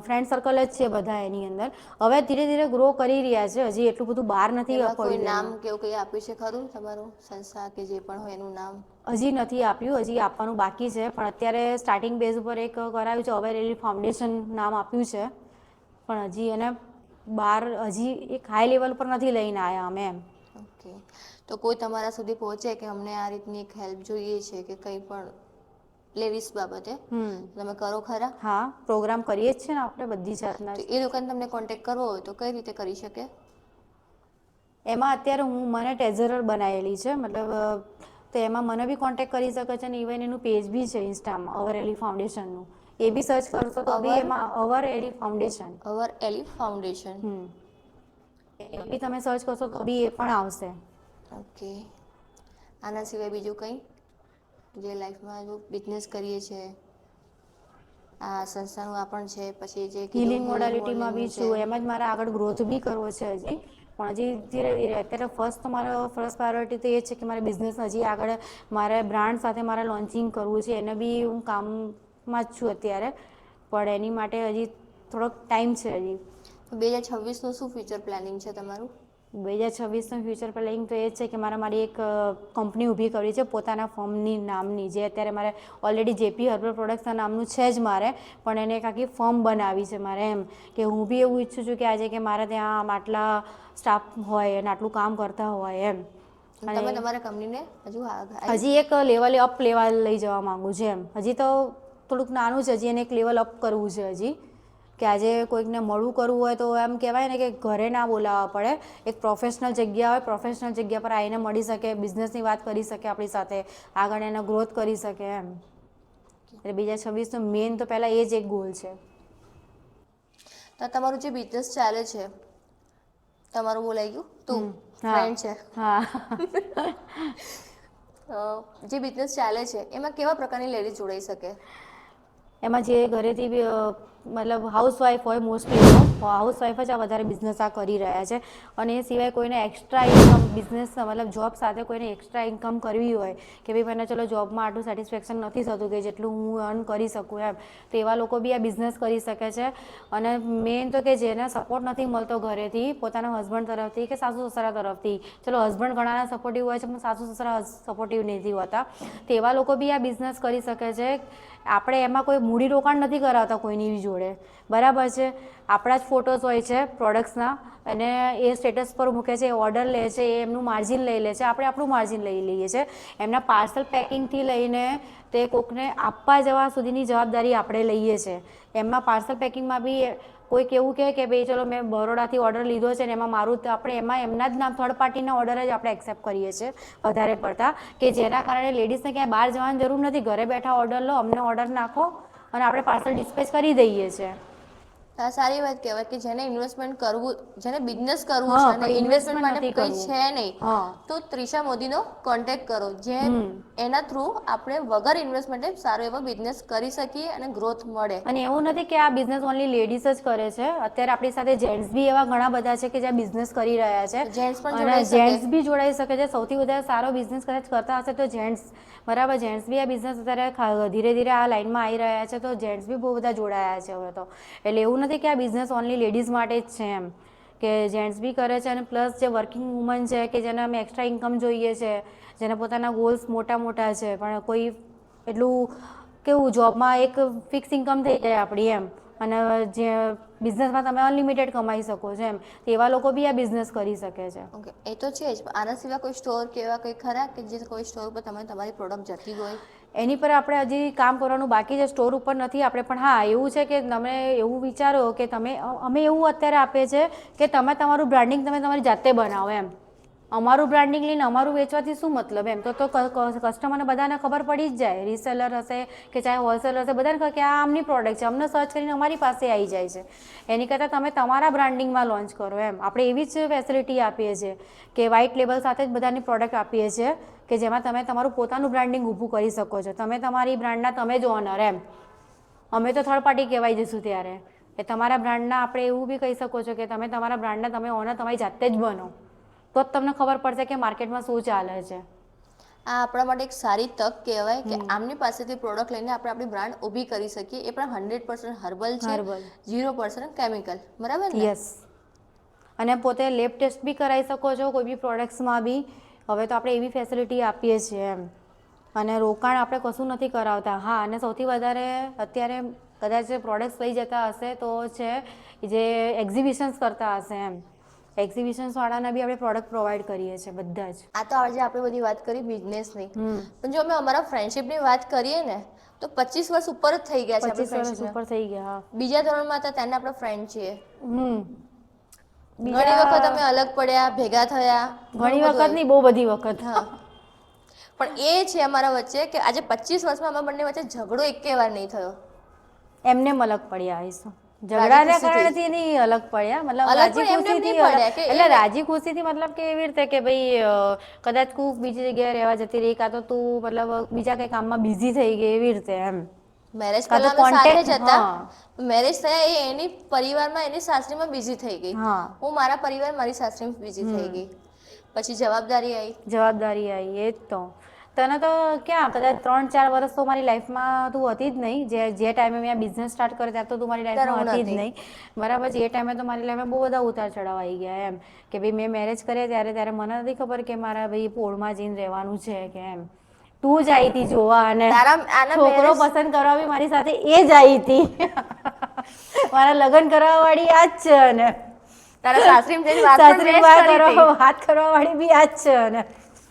ફ્રેન્ડ સર્કલ જ છે બધા એની અંદર. હવે ધીરે ધીરે ગ્રો કરી રહ્યા છે, હજી એટલું બધું બહાર નથી એમાં કોઈ પડ્યું નામ એનું. કે એવું કંઈ આપ્યું છે ખરું તમારું સંસ્થા કે જે પણ હોય એનું નામ? હજી નથી આપ્યું, હજી આપવાનું બાકી છે, પણ અત્યારે સ્ટાર્ટિંગ બેઝ ઉપર એક કરાવ્યું છે, અવેરેલી ફાઉન્ડેશન નામ આપ્યું છે, પણ હજી એને બહાર હજી એક હાઈ લેવલ પર નથી લઈને આવ્યા અમે એમ. ઓકે, તો કોઈ તમારા સુધી પહોંચે કે અમને આ રીતની એક હેલ્પ જોઈએ છે કે કંઈ પણ લેડીઝ બાબતે, તમે કરો ખરા? હા, પ્રોગ્રામ કરીએ જ છે ને આપણે બધી જાતના. તો એ લોકોને તમને કોન્ટેક્ટ કરવો હોય તો કઈ રીતે કરી શકે? એમાં અત્યારે મને ટેઝરર બનાવેલી છે, મતલબ તો એમાં મને બી કોન્ટેક્ટ કરી શકે છે, અને ઇવન એનું પેજ બી છે ઇન્સ્ટામાં, અવર એલી ફાઉન્ડેશનનું. એ બી સર્ચ કરશો તો બી એમાં અવર એલી ફાઉન્ડેશન. અવર એલી ફાઉન્ડેશન. એ બી તમે સર્ચ કરશો તો બી એ પણ આવશે. ઓકે, આના સિવાય બીજું કંઈ જે લાઈફમાં જો બિઝનેસ કરીએ છીએ, આ સંસ્થાનું આ પણ છે, પછી જે હિલિંગ મોડાલિટીમાં બી છું, એમ જ મારે આગળ ગ્રોથ બી કરવો છે હજી, પણ હજી ધીરે ધીરે. અત્યારે ફર્સ્ટ પ્રાયોરિટી તો એ છે કે મારે બિઝનેસ હજી આગળ મારે બ્રાન્ડ સાથે મારે લોન્ચિંગ કરવું છે, એને બી હું કામમાં જ છું અત્યારે, પણ એની માટે હજી થોડોક ટાઈમ છે હજી. 2026નું શું ફ્યુચર પ્લાનિંગ છે તમારું? 2026નું ફ્યુચર પ્લાનિંગ તો એ જ છે કે મારી એક કંપની ઊભી કરવી છે પોતાના ફર્મની નામની, જે અત્યારે મારે ઓલરેડી જેપી હર્બલ પ્રોડક્ટ્સના નામનું છે જ મારે, પણ એને એક આખી ફર્મ બનાવી છે મારે એમ, કે હું બી એવું ઈચ્છું છું કે આજે કે મારે ત્યાં આટલા સ્ટાફ હોય અને આટલું કામ કરતા હોય એમ. તમે તમારા કંપનીને હજી એક લેવલે અપ લેવલ લઈ જવા માંગુ છું એમ. હજી તો થોડુંક નાનું છે, હજી એને એક લેવલ અપ કરવું છે હજી, કે આજે કોઈકને મળવું કરવું હોય તો એમ કહેવાય ને કે ઘરે ના બોલાવવા પડે, એક પ્રોફેશનલ જગ્યા હોય, પ્રોફેશનલ જગ્યા પર આવીને મળી શકે, બિઝનેસની વાત કરી શકે આપણી સાથે, આગળ એનો ગ્રોથ કરી શકે એમ. એટલે 2026નું મેઇન તો પહેલાં એ જ એક ગોલ છે. તો તમારું જે બિઝનેસ ચાલે છે, તમારું બોલાઈ ગયું તું ફ્રેન્ડ છે, હા. જે બિઝનેસ ચાલે છે એમાં કેવા પ્રકારની લેડીઝ જોડાઈ શકે? એમાં જે ઘરેથી બી મતલબ હાઉસવાઈફ હોય, મોસ્ટલી હાઉસવાઈફ જ આ વધારે બિઝનેસ આ કરી રહ્યા છે, અને એ સિવાય કોઈને એક્સ્ટ્રા ઇન્કમ બિઝનેસ મતલબ જોબ સાથે કોઈને એક્સ્ટ્રા ઇન્કમ કરવી હોય કે ભાઈ મને ચલો જોબમાં આટલું સેટિસ્ફેક્શન નથી થતું કે જેટલું હું અર્ન કરી શકું એમ, તો એવા લોકો બી આ બિઝનેસ કરી શકે છે. અને મેઇન તો કે જેને સપોર્ટ નથી મળતો ઘરેથી, પોતાના હસબન્ડ તરફથી કે સાસુ સસરા તરફથી, ચલો હસબન્ડ ઘણાના સપોર્ટિવ હોય છે પણ સાસુ સસરા સપોર્ટિવ નથી હોતા, તો એવા લોકો બી આ બિઝનેસ કરી શકે છે. આપણે એમાં કોઈ મૂડીરોકાણ નથી કરાવતા કોઈની બી જોડે, બરાબર છે, આપણા જ ફોટોસ હોય છે પ્રોડક્ટ્સના, અને એ સ્ટેટસ પર મૂકે છે, ઓર્ડર લે છે, એ એમનું માર્જિન લઈ લે છે, આપણે આપણું માર્જિન લઈ લઈએ છીએ. એમના પાર્સલ પેકિંગથી લઈને તે કોકને આપવા જવા સુધીની જવાબદારી આપણે લઈએ છીએ. એમના પાર્સલ પેકિંગમાં બી કોઈક એવું કહે કે ભાઈ ચલો મેં બરોડાથી ઓર્ડર લીધો છે ને એમાં મારું, આપણે એમાં એમના જ નામ થર્ડ પાર્ટીના ઓર્ડર જ આપણે એક્સેપ્ટ કરીએ છીએ વધારે પડતા, કે જેના કારણે લેડીઝને ક્યાંય બહાર જવાની જરૂર નથી, ઘરે બેઠા ઓર્ડર લો, અમને ઓર્ડર નાખો અને આપણે પાર્સલ ડિસ્પેચ કરી દઈએ છીએ. આ સારી વાત કહેવાય કે જેને ઇન્વેસ્ટમેન્ટ કરવું, જેને બિઝનેસ કરવું છે હા, અને પણ ઇન્વેસ્ટમેન્ટ માટે નથી કંઈ કરવું. છે નહીં, હા. તો ત્રિષા મોદીનો કોન્ટેક્ટ કરો, જે એના થ્રુ આપણે વગર ઇન્વેસ્ટમેન્ટે સારો એવો બિઝનેસ કરી શકીએ અને ગ્રોથ મળે. અને એવું નથી કે આ બિઝનેસ ઓનલી લેડીઝ જ કરે છે, અત્યારે આપણી સાથે જેન્ટ્સ બી એવા ઘણા બધા છે કે જે બિઝનેસ કરી રહ્યા છે, જેન્ટ્સ પણ અને જોડાઈ શકે. જેન્ટ્સ બી જોડાઈ શકે છે. સૌથી વધારે સારો બિઝનેસ કદાચ કરતા હશે તો જેન્ટ્સ, બરાબર, જેન્ટ્સ બી આ બિઝનેસ અત્યારે ધીરે ધીરે આ લાઈનમાં આવી રહ્યા છે, તો જેન્ટ્સ બી બહુ બધા જોડાયા છે હવે તો. એટલે એવું નથી કે આ બિઝનેસ ઓનલી લેડીઝ માટે જ છે એમ, કે જેન્ટ્સ બી કરે છે, અને પ્લસ જે વર્કિંગ વુમન છે કે જેને અમે એક્સ્ટ્રા ઇન્કમ જોઈએ છે, જેને પોતાના ગોલ્સ મોટા મોટા છે, પણ કોઈ એટલું કેવું જોબમાં એક ફિક્સ ઇન્કમ થઈ જાય આપણી એમ, અને જે બિઝનેસમાં તમે અનલિમિટેડ કમાઈ શકો છો એમ, એવા લોકો બી આ બિઝનેસ કરી શકે છે. ઓકે, એ તો છે જ. આના સિવાય કોઈ સ્ટોર કે એવા કંઈ ખરા કે જે કોઈ સ્ટોર પર તમે તમારી પ્રોડક્ટ જતી હોય? એની પર આપણે હજી કામ કરવાનું બાકી છે, સ્ટોર ઉપર નથી આપણે, પણ હા એવું છે કે તમે એવું વિચારો કે અમે એવું અત્યારે આપીએ છીએ કે તમે તમારું બ્રાન્ડિંગ તમે તમારી જાતે બનાવો એમ. અમારું બ્રાન્ડિંગ લઈને અમારું વેચવાથી શું મતલબ એમ, તો કસ્ટમરને બધાને ખબર પડી જ જાય, રીસેલર હશે કે ચાહે હોલસેલર હશે, બધાને ખબર કે આ આમની પ્રોડક્ટ છે, અમને સર્ચ કરીને અમારી પાસે આવી જાય છે. એની કરતાં તમે તમારા બ્રાન્ડિંગમાં લોન્ચ કરો એમ. આપણે એવી જ ફેસિલિટી આપીએ છીએ કે વ્હાઇટ લેબલ સાથે જ બધાની પ્રોડક્ટ આપીએ છીએ કે જેમાં તમે તમારું પોતાનું બ્રાન્ડિંગ ઊભું કરી શકો છો. તમે તમારી બ્રાન્ડના તમે જ ઓનર એમ. અમે તો થર્ડ પાર્ટી કહેવાઈ જઈશું ત્યારે. એ તમારા બ્રાન્ડના આપણે એવું બી કહી શકો છો કે તમે તમારા બ્રાન્ડના તમે ઓનર તમારી જાતે જ બનો, તો જ તમને ખબર પડશે કે માર્કેટમાં શું ચાલે છે. આ આપણા માટે એક સારી તક કહેવાય કે આમની પાસેથી પ્રોડક્ટ લઈને આપણે આપણી બ્રાન્ડ ઊભી કરી શકીએ. એ પણ 100% હર્બલ છે, હર્બલ 0% કેમિકલ, બરાબર ને? યસ. અને પોતે લેબ ટેસ્ટ બી કરાવી શકો છો કોઈ બી પ્રોડક્ટ્સમાં બી. હવે તો આપણે એવી ફેસિલિટી આપીએ છીએ એમ. અને રોકાણ આપણે કશું નથી કરાવતા. હા, અને સૌથી વધારે અત્યારે કદાચ પ્રોડક્ટ્સ લઈ જતા હશે તો છે જે એક્ઝિબિશન્સ કરતા હશે એમ. એક્ઝિબિશન્સવાળાને બી આપણે પ્રોડક્ટ પ્રોવાઈડ કરીએ છીએ બધા જ. આ તો આજે આપણે બધી વાત કરી બિઝનેસની, પણ જો અમે અમારા ફ્રેન્ડશિપની વાત કરીએ ને તો 25 વર્ષ ઉપર જ થઈ ગયા છે આપણી 25 વર્ષ ફ્રેન્ડશિપને. ઉપર થઈ ગયા. બીજા ધોરણમાં હતા ત્યાંના આપણે ફ્રેન્ડ છીએ. ઘણી બીજા વખત અમે અલગ પડ્યા, ભેગા થયા, ઘણી ઘણું બધું વખત હોય. નહીં, બહુ બધી વખત. હા, પણ એ છે અમારા વચ્ચે કે આજે 25 વર્ષમાં અમારા બંને વચ્ચે ઝઘડો એકે વાર નહીં થયો. એમને અલગ પડ્યા આવીશું. રાજી ઝઘડાના ખુશીથી. કારણથી નહીં અલગ પડ્યા, મતલબ અલગ રાજી પણ એમને એમ ખુશીથી નહીં અલગ. પડ્યા કે એટલે રાજી ખુશીથી મતલબ કે એવી રીતે કે ભાઈ કદાચ તું બીજી જગ્યાએ રહેવા જતી રહી, કાં તો તું મતલબ બીજા કંઈ કામમાં બિઝી થઈ ગઈ એવી રીતે એમ. મેરેજ કાં તો પહેલા અમે સાથે જ હતા. હા મેરેજ થયા એ એની પરિવારમાં એની સાસરીમાં બિઝી થઈ ગઈ. હા હું મારા પરિવાર મારી સાસરીમાં બિઝી થઈ ગઈ. પછી જવાબદારી આવી. જવાબદારી આવી, એ જ તો. તને તો ક્યાં કદાચ 3-4 વર્ષ તો મારી લાઈફમાં તું હતી જ નહીં. જે ટાઈમે મેં બિઝનેસ સ્ટાર્ટ કર્યો ત્યારે તો તું મારી ત્યારે લાઈફમાં હું હતી જ નથી. નહીં, બરાબર છે. એ ટાઈમે તો મારી લાઈફમાં બહુ બધા ઉતાર ચઢાવ આવી ગયા એમ. કે ભાઈ મેં મેરેજ કર્યા ત્યારે મને નથી ખબર કે મારા ભાઈ પોળમાં જઈને રહેવાનું છે કે એમ. તું જ આવી હતી જોવા, અને છોકરો પસંદ કરવા બી મારી સાથે એ જ આવી હતી. મારા લગ્ન કરવા વાળી આ જ છે. અને તારા સાસરીમાં જઈને વાત પણ મેં જ કરી હતી. વાત કરવા વાળી બી આ જ છે. અને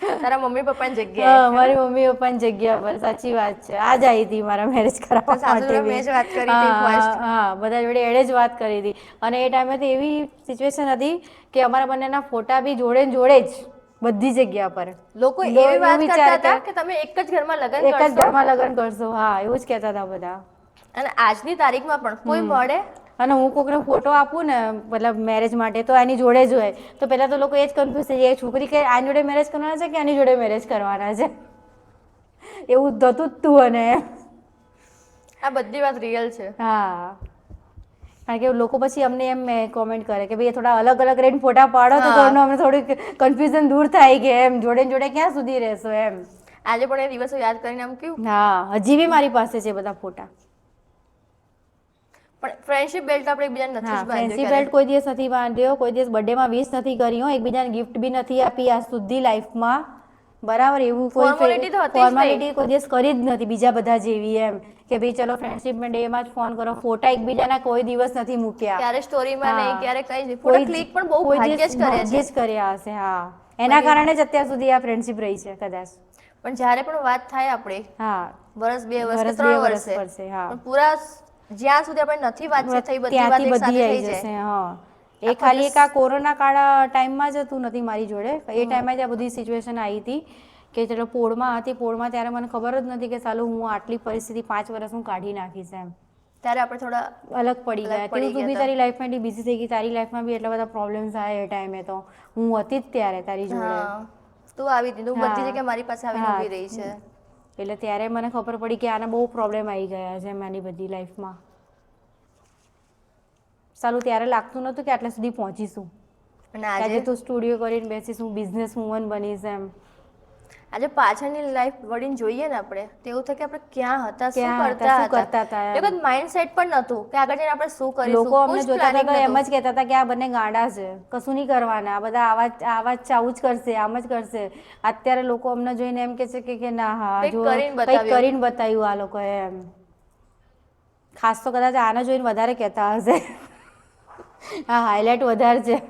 તારા મમ્મી પપ્પાની જગ્યાએ. મારી મમ્મી પપ્પાની જગ્યા પર, સાચી વાત છે. આ જ આવી હતી મારા મેરેજ કરવા માટે. મેં જ વાત કરી હતી ફર્સ્ટ. હા, બધા જોડે એણે જ વાત કરી હતી. અને એ ટાઈમે તો એવી સિચ્યુએશન હતી કે અમારા બંનેના ફોટા બી જોડે ને જોડે જ બધી જગ્યા પર. લોકો એવી વાત કરતા હતા કે તમે એક જ ઘરમાં લગ્ન કરશો. એક જ ઘરમાં લગ્ન કરશો. હા, એવું જ કહેતા હતા બધા. અને આજની તારીખમાં પણ કોઈ મળે અને હું કોઈકને ફોટો આપું ને મતલબ મેરેજ માટે તો એની જોડે જ હોય. તો પહેલાં તો લોકો એ જ કન્ફ્યુઝ થઈ જાય, છોકરી કે આની જોડે મેરેજ કરવાના છે કે આની જોડે મેરેજ કરવાના છે. એવું થતું જ તું. અને આ બધી વાત રિયલ છે. હા, કારણ કે લોકો પછી અમને એમ કોમેન્ટ કરે કે ભાઈ થોડા અલગ અલગ રહીને ફોટા પાડો તો ઘરનું અમને થોડુંક કન્ફ્યુઝન દૂર થાય કે એમ જોડે જોડે ક્યાં સુધી રહેશો એમ. આજે પણ એ દિવસો યાદ કરીને આમ કેવું. હા, હજી બી મારી પાસે છે બધા ફોટા. પણ ફ્રેન્ડશિપ બેલ્ટ આપણે એકબીજાને નથી જ બાંધ્યો. ફ્રેન્ડશિપ બેલ્ટ કોઈ દિવસ નથી બાંધ્યો, કોઈ દિવસ બર્થડેમાં વિશ નથી કરી, એકબીજાને ગિફ્ટ બી નથી આપી આજ સુધી લાઈફમાં, બરાબર. એવું કોઈ ફોર્માલિટી કોઈ દિવસ કરી જ નથી બીજા બધા જેવી એમ કે ભાઈ ચલો ફ્રેન્ડશિપ ડેમાં જ ફોન કરો. ફોટા એકબીજાના કોઈ દિવસ નથી મૂક્યા. ક્યારે સ્ટોરીમાં નહીં, ક્યારે કઈ નહીં. ફોટો ક્લિક પણ બહુ ભાગ્યે જ કર્યા હશે. હા, એના કારણે જ અત્યાર સુધી આ ફ્રેન્ડશિપ રહી છે કદાચ. પણ જ્યારે પણ વાત થાય આપણે, હા, વર્ષ 2 વર્ષ 3 વર્ષે, હા, પણ પૂરા જ્યાં સુધી આપણે નથી વાતચીત થઈ બધી વાત એક સાથે થઈ જશે. હા, એ ખાલી એક આ કોરોના કાળ ટાઈમમાં જ હતું નથી મારી જોડે. એ ટાઈમે જ આ બધી સિચ્યુએશન આવી હતી કે ચલો પોળમાં હતી. પોળમાં ત્યારે મને ખબર જ નથી કે સાલું હું આટલી પરિસ્થિતિ 5 વર્ષ હું કાઢી નાખીશ એમ. ત્યારે આપણે થોડા અલગ પડી ગયા. તું બી તારી લાઈફમાં એટલી બિઝી થઈ ગઈ, તારી લાઈફમાં બી એટલા બધા પ્રોબ્લેમ્સ આવ્યા એ ટાઈમે. તો હું હતી જ ત્યારે તારી જોડે. તું આવી હતી, તું બધી જગ્યાએ મારી પાસે આવીને ઊભી રહી છે. એટલે ત્યારે મને ખબર પડી કે આને બહુ પ્રોબ્લેમ આવી ગયા છે મારી બધી લાઈફમાં. સાલું ત્યારે લાગતું નહોતું કે આટલા સુધી પહોંચીશું. અને આજે તું સ્ટુડિયો કરીને બેસીશ, હું બિઝનેસ વુમન બનીશ એમ. આજે પાછળની લાઈફ વળીને જોઈએ ને આપણે તો એવું થાય કે આપણે ક્યાં હતા, શું કરતા હતા. એક જ માઇન્ડસેટ પણ નહોતું કે આગળ જઈને આપણે શું કરીશું. લોકો અમને જોતા હતા તો એમ જ કહેતા હતા કે આ બંને ગાંડા છે, કશું નહીં કરવાના, આ બધા આવા આવું જ કરશે, આમ જ કરશે. અત્યારે લોકો અમને જોઈને એમ કહે છે કે ના, હા, જો કંઈક કરીને બતાવ્યું આ લોકોએ એમ. ખાસ તો કદાચ આને જોઈને વધારે કહેતા હશે. હા, હાઇલાઇટ વધારે છે.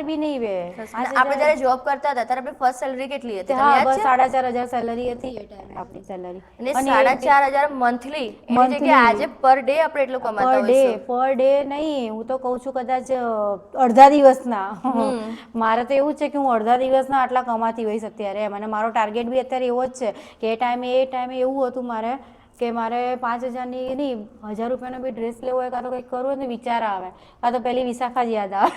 બી નહીં બે આપણે જ્યારે જોબ કરતા હતા ત્યારે આપણી ફર્સ્ટ સેલરી કેટલી હતી? હા, બસ 4,500 સેલરી હતી એ ટાઈમે આપણી સેલરી. અને 4,500 મંથલી, એની જગ્યાએ આજે પર ડે આપણે એટલું કમાતા હોઈશું. પર ડે નહીં, હું તો કહું છું કદાચ અડધા દિવસના. મારે તો એવું છે કે હું અડધા દિવસના આટલા કમાતી હોઈશ અત્યારે એમ. અને મારો ટાર્ગેટ બી અત્યારે એવો જ છે કે એ ટાઈમે એવું હતું મારે કે મારે 5,000ની નહીં, 1,000 રૂપિયાનો બી ડ્રેસ લેવો હોય કાં તો કંઈક કરવું હોય ને વિચાર આવે, કાં તો પહેલી વિશાખા જ યાદ આવે.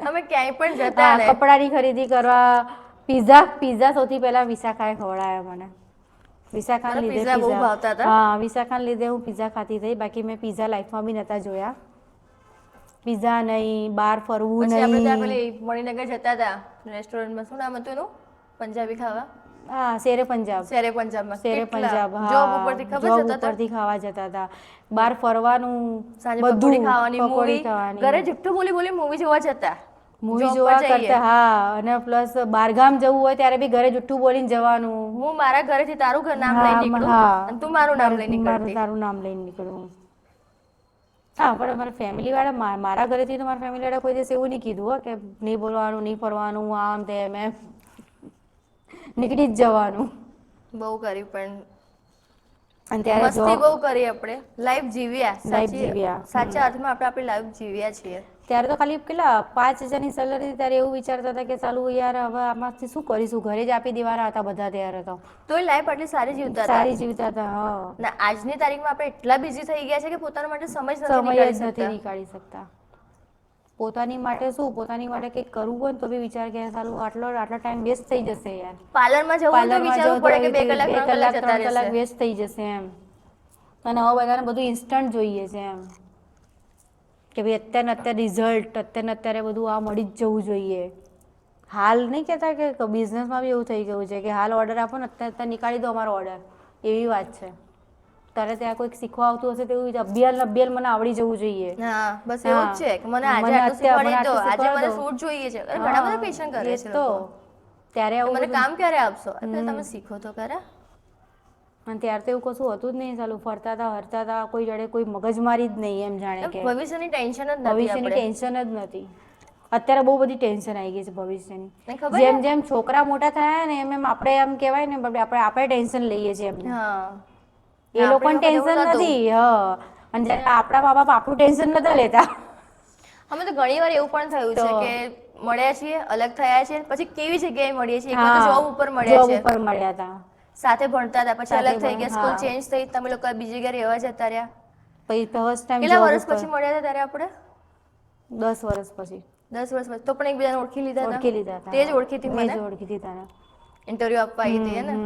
અમે ક્યાંય પણ જતા ને કપડાની ખરીદી કરવા, પીઝા સૌથી પહેલા વિશાખાએ ખવડાવ્યા મને. વિશાખાને મને લીધે pizza બહુ ભાવતા હતા. હા, વિશાખાને લીધે હું પીઝા ખાતી થઈ. બાકી મેં પીઝા લાઈફમાં બી નતા જોયા. પીઝા નહીં, બહાર ફરવું પછી આપણે ત્યાં નહીં. પેલી મણિનગર જતા હતા રેસ્ટોરન્ટમાં, શું નામ હતું એનું, પંજાબી ખાવા, હા, શેરે પંજાબ. શેરે પંજાબમાં. શેરે પંજાબ, જોબ હા, ઉપરથી ખબર જોબ જતા હતા ઉપરથી ખાવા જતા હતા. બહાર ફરવાનું, સાંજે પકોડી બધું, ખાવાની, પકોડી મૂવી ખાવાની. ઘરે જુઠ્ઠું બોલી બોલી મૂવી જોવા જતા, મૂવી જોબ જોવા પર જઈએ. કરતા, હા. અને પ્લસ બહારગામ જવું હોય ત્યારે બી ઘરે જુઠ્ઠું બોલીને જવાનું. હું મારા ઘરેથી તારું ઘર નામ લઈને નીકળું અને તું મારું નામ લઈને નીકળતી. તારું નામ લઈને નીકળું. હા, પણ અમારા ફેમિલીવાળા, મારા ઘરેથી તો મારા ફેમિલીવાળા કોઈ દિવસ એવું નહીં કીધું હો કે નહીં બોલવાનું, નહીં ફરવાનું, આમ તેમ એમ. નીકળી જ જવાનું. બહુ કર્યું પણ અને ત્યારે મસ્તી બહુ કરી આપણે, લાઈફ જીવ્યા. જીવ્યા. સાચા અર્થમાં આપણે આપણી લાઈફ જીવ્યા છીએ. ત્યારે તો ખાલી કેટલા 5,000ની સેલરી, ત્યારે એવું વિચારતા હતા કે ચાલુ યાર હવે આમાંથી શું કરીશું, ઘરે જ આપી દેવાના હતા બધા. ત્યારે તો તોય લાઈફ આટલી સારી જીવતા હતા. સારી જીવતા હતા. હા, ના, આજની તારીખમાં આપણે એટલા બિઝી થઈ ગયા છે કે પોતાના માટે સમય જ નથી નીકાળી શકતા. પોતાની માટે શું, પોતાની માટે કંઈક કરવું હોય તો બી વિચાર કે સારું આટલો ટાઈમ વેસ્ટ થઈ જશે યાર. પાર્લરમાં જવું તો વિચારવું પડે કે 2 કલાક 3 કલાક જતા 3 કલાક વેસ્ટ થઈ જશે એમ. અને હવે બધાને બધું ઇન્સ્ટન્ટ જોઈએ છે એમ, કે ભાઈ અત્યારે રિઝલ્ટ, અત્યારે બધું આ મળી જ જવું જોઈએ. હાલ નહીં કહેતા કે બિઝનેસમાં બી એવું થઈ ગયું છે કે હાલ ઓર્ડર આપો ને અત્યારે નીકાળી દો અમારો ઓર્ડર, એવી વાત છે. તારે ત્યાં કોઈક શીખવા આવતું હશે તેવું અભિયાલ મને આવડી જવું જોઈએ. હા, બસ એવું જ છે કે મને આજે આટલું શીખવાડી દો, આજે મને સૂટ જોઈએ છે. ઘણા બધા પેશન્ટ કરે છે તો ત્યારે આવું મને કામ ક્યારે આપશો, એટલે તમે શીખો તો ખરા. અને ત્યાર તો એવું કશું હતું જ નહીં. ચાલુ ફરતા હતા, હરતા હતા, કોઈ જોડે કોઈ મગજમારી જ નહીં એમ, જાણે કે ભવિષ્યની ટેન્શન જ નથી. ભવિષ્યની ટેન્શન જ નથી. અત્યારે બહુ બધી ટેન્શન આવી ગઈ છે ભવિષ્યની. ખબર જેમ જેમ છોકરા મોટા થયા ને એમ આપણે એમ કહેવાય ને આપણે ટેન્શન લઈએ છીએ એમને. એ લોકોને ટેન્શન નથી. હા, અને જ્યારે આપણા મા બાપ આપણું ટેન્શન નતા લેતા. અમે તો ઘણી વાર એવું પણ થયું છે કે મળ્યા છીએ, અલગ થયા છે, પછી કેવી જગ્યાએ મળીએ છીએ. એક વાર જોબ ઉપર મળ્યા છે, જોબ ઉપર મળ્યા હતા, સાથે ભણતા હતા, પછી અલગ થઈ ગયા, સ્કૂલ ચેન્જ થઈ, તમે લોકો બીજી જગ્યાએ રહેવા જતા રહ્યા. પછી ફર્સ્ટ ટાઈમ કેટલા વર્ષ પછી મળ્યા હતા ત્યારે આપણે? 10 વર્ષ પછી. 10 વર્ષ પછી તો પણ એકબીજાને ઓળખી લીધા હતા. તે જ ઓળખી હતી મને. ઓળખી હતી તારા. ઇન્ટરવ્યુ આપવા આવી હતી ને.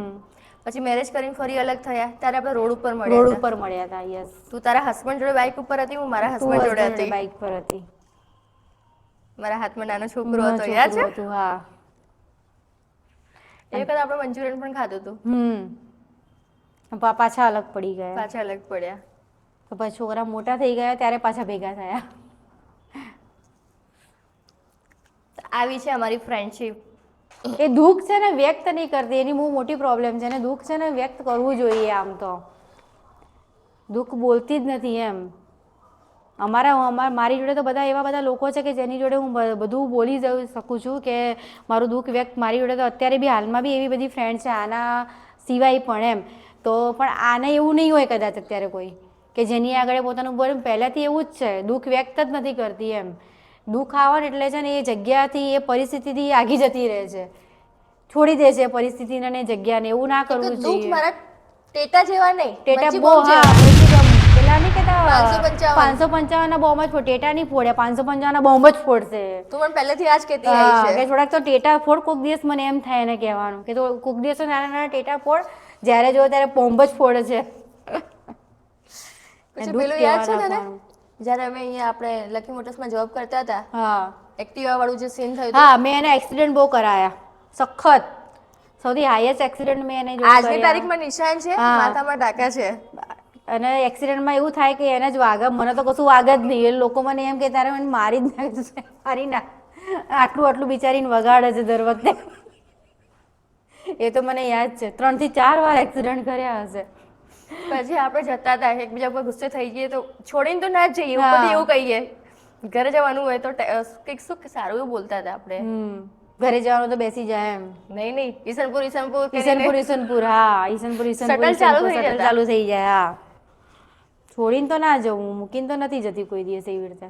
પછી મેરેજ કરીને ફરી અલગ થયા ત્યારે આપણે રોડ ઉપર મળ્યા હતા. યસ. તું તારા હસબન્ડ જોડે બાઇક ઉપર હતી, હું મારા હસબન્ડ જોડે હતી. બાઇક પર હતી. મારા હાથમાં નાનો છોકરો હતો, યાદ છે? હા. એ વખત આપણે મંચુરિયન પણ ખાધું હતું. પાછા અલગ પડી ગયા. પાછા અલગ પડ્યા. તો પછી છોકરા મોટા થઈ ગયા ત્યારે પાછા ભેગા થયા. આવી છે અમારી ફ્રેન્ડશિપ. એ દુઃખ છે ને વ્યક્ત નહીં કરતી, એની બહુ મોટી પ્રોબ્લેમ છે ને. દુઃખ છે ને વ્યક્ત કરવું જોઈએ. આમ તો દુઃખ બોલતી જ નથી એમ. મારી જોડે તો બધા એવા બધા લોકો છે કે જેની જોડે હું બધું બોલી શકું છું, કે મારું દુઃખ વ્યક્ત. મારી જોડે તો અત્યારે બી હાલમાં બી એવી બધી ફ્રેન્ડ છે આના સિવાય પણ એમ. તો પણ આને એવું નહીં હોય કદાચ અત્યારે કોઈ કે જેની આગળ પોતાનું બોલ. પહેલાંથી એવું જ છે, દુઃખ વ્યક્ત જ નથી કરતી એમ. દુઃખ આવે એટલે છે ને એ જગ્યાથી, એ પરિસ્થિતિથી આગી જતી રહે છે, છોડી દે છે પરિસ્થિતિને અને જગ્યાને. એવું ના કરવું જોઈએ. દુઃખ મારા ટેટા જેવા નહીં, ટેટા બહુ. પેલા નહીં કહેતા 555 ના બોમ્બ જ ફોડ, ટેટા નહીં ફોડે, 555 ના બોમ્બ જ ફોડશે. તું પણ પહેલેથી આ જ કહેતી આવી છે કે થોડાક તો ટેટા ફોડ. કોઈક દિવસ મને એમ થાય એને કહેવાનું કે કોઈક દિવસ નાના નાના ટેટા ફોડ, જ્યારે જો ત્યારે બોમ્બ જ ફોડે છે. પછી પેલું યાદ છે તને જ્યારે અમે અહીંયા આપણે લકી મોટર્સમાં જોબ કરતા હતા? હા, એક્ટિવા વાળું જે સીન થયું. હા, મેં એને એક્સિડન્ટ બહુ કરાયા, સખત. સૌથી હાઈએસ્ટ એક્સિડન્ટ મેં એને જોયું. આજની તારીખમાં નિશાન છે, માથામાં ટાંકા છે. અને એક્સિડન્ટમાં એવું થાય કે એને જ વાગે, મને તો કશું વાગે જ નહીં. એ લોકો મને એમ કે તારે મને મારી જ નાખશે, મારી ના. આટલું બિચારીને વગાડે છે દર વખતે. એ તો મને યાદ છે, 3 થી 4 વાર એક્સિડન્ટ કર્યા હશે. પછી આપણે જતા હતા, એકબીજા પર ગુસ્સે થઈ જઈએ તો છોડીને તો ના જ જઈએ, ઉપરથી એવું કહીએ. ઘરે જવાનું હોય તો કંઈક શું સારું એવું બોલતા હતા આપણે. ઘરે જવાનું તો બેસી જાય એમ. નહીં, ઈસનપુર. હા, ઈસનપુર ચાલુ થઈ જાય. હા, છોડીને તો ના જવું, મૂકીને તો નથી જતી કોઈ દિવસ એવી રીતે.